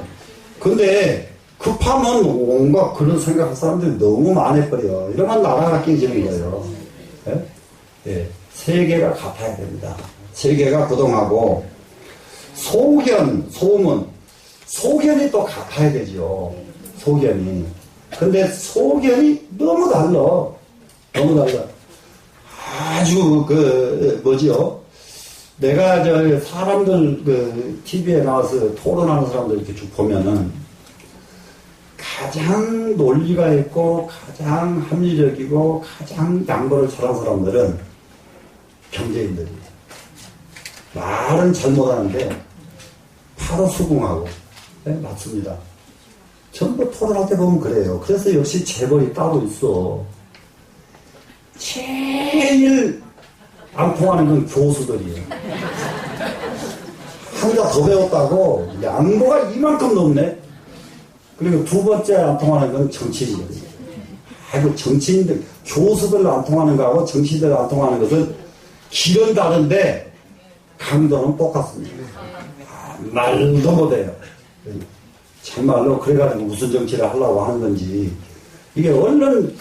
근데 급하면 온갖 그런 생각할 사람들이 너무 많아버려. 이러면 나라가 깨지는 거예요. 예? 예. 세계가 같아야 됩니다. 세계가 부동하고 소견이 또 같아야 되죠. 소견이. 근데 소견이 너무 달라. 아주 뭐지요? 내가 사람들 TV에 나와서 토론하는 사람들 이렇게 쭉 보면은 가장 논리가 있고 가장 합리적이고 가장 양보를 잘하는 사람들은 경제인들이에요. 말은 잘 못하는데 바로 수긍하고. 네, 맞습니다. 전부 토론할 때 보면 그래요. 그래서 역시 재벌이 따로 있어. 제일 안 통하는 건 교수들이에요. 한자 더 배웠다고 양보가 이만큼 높네. 그리고 두 번째 안 통하는 건 정치인들이에요. 아이고 정치인들, 교수들 안 통하는 거하고 정치인들 안 통하는 것은 길은 다른데 강도는 똑같습니다. 말도 못해요. 정말로 그래가지고 무슨 정치를 하려고 하는 건지 이게 얼른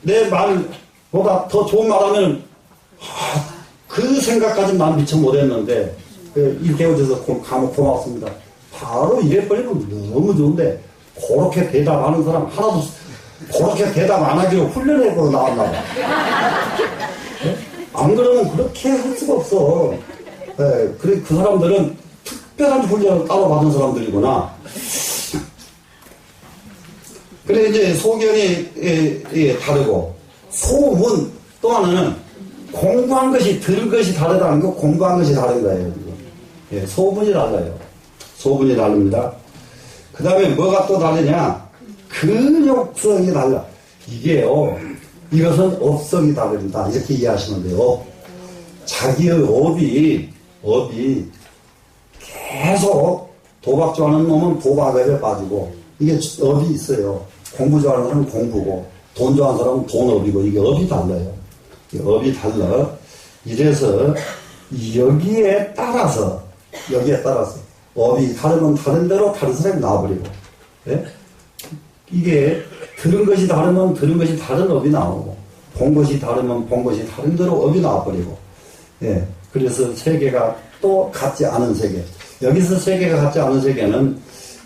내 말보다 더 좋은 말 하면 그 생각까지 난 미처 못했는데 이렇게 해줘서 고맙습니다. 바로 이래버리면 너무 좋은데 그렇게 대답하는 사람 하나도 그렇게 대답 안 하기로 훈련해서 나왔나 봐. 네? 안 그러면 그렇게 할 수가 없어. 네, 그 사람들은 특별한 훈련을 따로 받은 사람들이구나. 그래 이제 소견이 다르고 소문 또 하나는 공부한 것이 들은 것이 다르다는 거 공부한 것이 다른 거예요. 예, 소문이 달라요. 소문이 다릅니다. 그 다음에 뭐가 또 다르냐? 근육성이 달라. 이게요. 이것은 업성이 다릅니다. 이렇게 이해하시면 돼요. 자기의 업이 계속 도박 좋아하는 놈은 도박에 빠지고 이게 업이 있어요. 공부 좋아하는 사람은 공부고 돈 좋아하는 사람은 돈업이고 이게 업이 달라요. 업이 달라. 이래서 여기에 따라서 업이 다르면 다른 대로 다른 사람이 나와버리고 예? 이게 들은 것이 다르면 들은 것이 다른 업이 나오고 본 것이 다르면 본 것이 다른 대로 업이 나와버리고 예. 그래서 세계가 또 같지 않은 세계. 여기서 세계가 같지 않은 세계는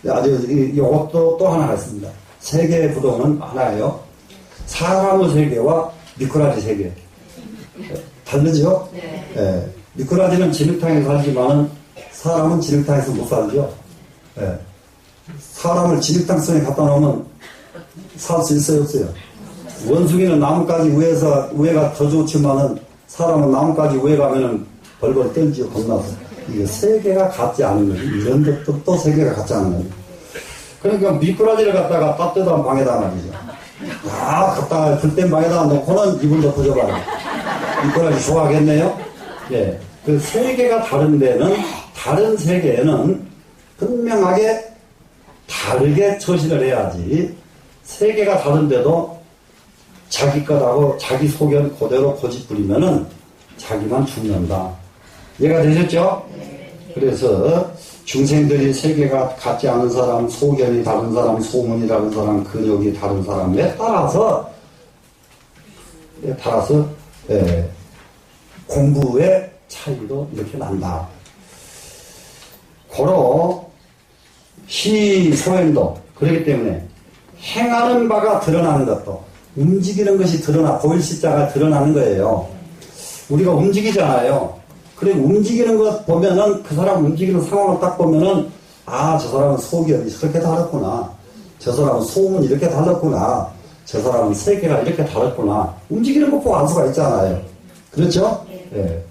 아주 요것도 또 하나가 있습니다. 세계의 부동은 하나예요. 사람의 세계와 미꾸라지 세계. 다르죠? 네. 예. 미꾸라지는 진흙탕에 살지만은 사람은 진흙탕에서 못 살죠. 예. 사람을 진흙탕 속에 갖다 놓으면 살 수 있어요, 없어요? 원숭이는 나뭇가지 위에가 더 좋지만은 사람은 나뭇가지 위에 가면은 벌벌 떨지요, 겁나서. 이게 세계가 같지 않은 거지. 이런 것도 또 세계가 같지 않은 거지. 그러니까 미꾸라지를 갖다가 따뜻한 방에다 말이죠. 갖다가 들땐 방에다 놓고는 이불 덮어줘봐요. 미꾸라지 좋아하겠네요? 예. 그 세계가 다른 데는, 다른 세계에는 분명하게 다르게 처신을 해야지, 세계가 다른데도 자기 것하고 자기 소견 그대로 고집부리면은 자기만 죽는다. 이해가 되셨죠? 그래서 중생들이 세계가 같지 않은 사람, 소견이 다른 사람, 소문이 다른 사람, 근육이 다른 사람에 따라서 공부의 차이도 이렇게 난다. 고로 시소행도 그렇기 때문에 행하는 바가 드러나는 것도, 움직이는 것이 보일 시자가 드러나는 거예요. 우리가 움직이잖아요. 그래, 움직이는 것 보면은, 그 사람 움직이는 상황을 딱 보면은, 저 사람은 소견이 저렇게 다르구나. 저 사람은 소문이 이렇게 다르구나. 저 사람은 세계가 이렇게 다르구나. 움직이는 것 보고 알 수가 있잖아요. 그렇죠? 예.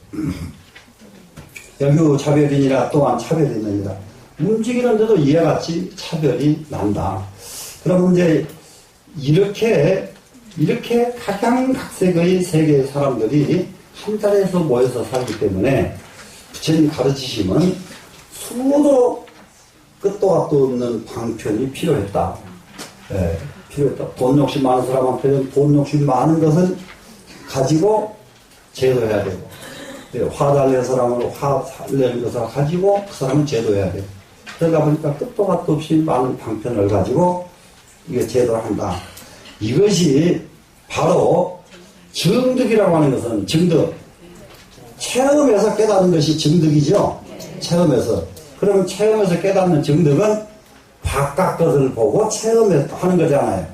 여기 차별이니라 또한 차별이 있느니라. 움직이는데도 이와 같이 차별이 난다. 그러면 이제 이렇게 각양각색의 세계의 사람들이 한 자리에서 모여서 살기 때문에 부처님 가르치심은 수도 끝도 값도 없는 방편이 필요했다. 예, 필요했다. 돈 욕심 많은 사람한테는 돈 욕심 많은 것을 가지고 제도해야 되고, 화 달래는 사람은 화 달래는 것을 가지고 그 사람은 제도해야 되고, 그러다 보니까 끝도 값도 없이 많은 방편을 가지고 이게 제도를 한다. 이것이 바로 정득이라고 하는 것은, 정득. 체험에서 깨닫는 것이 정득이죠. 체험에서. 그러면 체험에서 깨닫는 정득은 바깥 것을 보고 체험해서 하는 거잖아요.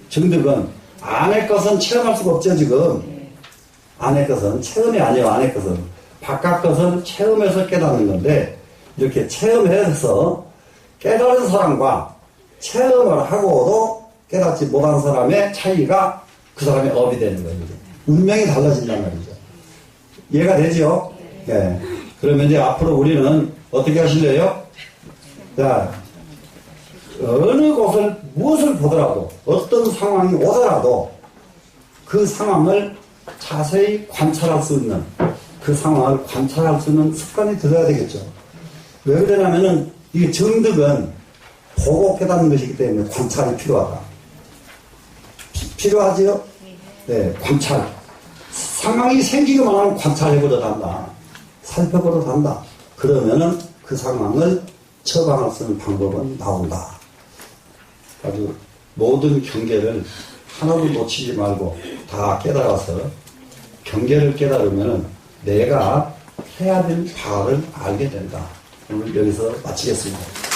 정득은 안의 것은 체험할 수가 없죠, 지금. 안의 것은 체험이 아니에요, 안의 것은. 바깥 것은 체험해서 깨닫는 건데, 이렇게 체험해서 깨달은 사람과 체험을 하고도 깨닫지 못한 사람의 차이가 그 사람의 업이 되는 거예요. 운명이 달라진단 말이죠. 이해가 되죠? 예. 그러면 이제 앞으로 우리는 어떻게 하실래요? 자, 어느 곳을, 무엇을 보더라도, 어떤 상황이 오더라도 그 상황을 자세히 관찰할 수 있는, 그 상황을 관찰할 수 있는 습관이 들어야 되겠죠. 왜 그러냐면은, 이게 정득은 보고 깨닫는 것이기 때문에 관찰이 필요하다. 필요하지요? 네, 관찰. 상황이 생기기만 하면 관찰해보려 한다. 살펴보려 한다. 그러면은 그 상황을 처방할 수 있는 방법은 나온다. 아주 모든 경계를 하나도 놓치지 말고 다 깨달아서, 경계를 깨달으면은 내가 해야 될 바를 알게 된다. 오늘 여기서 마치겠습니다.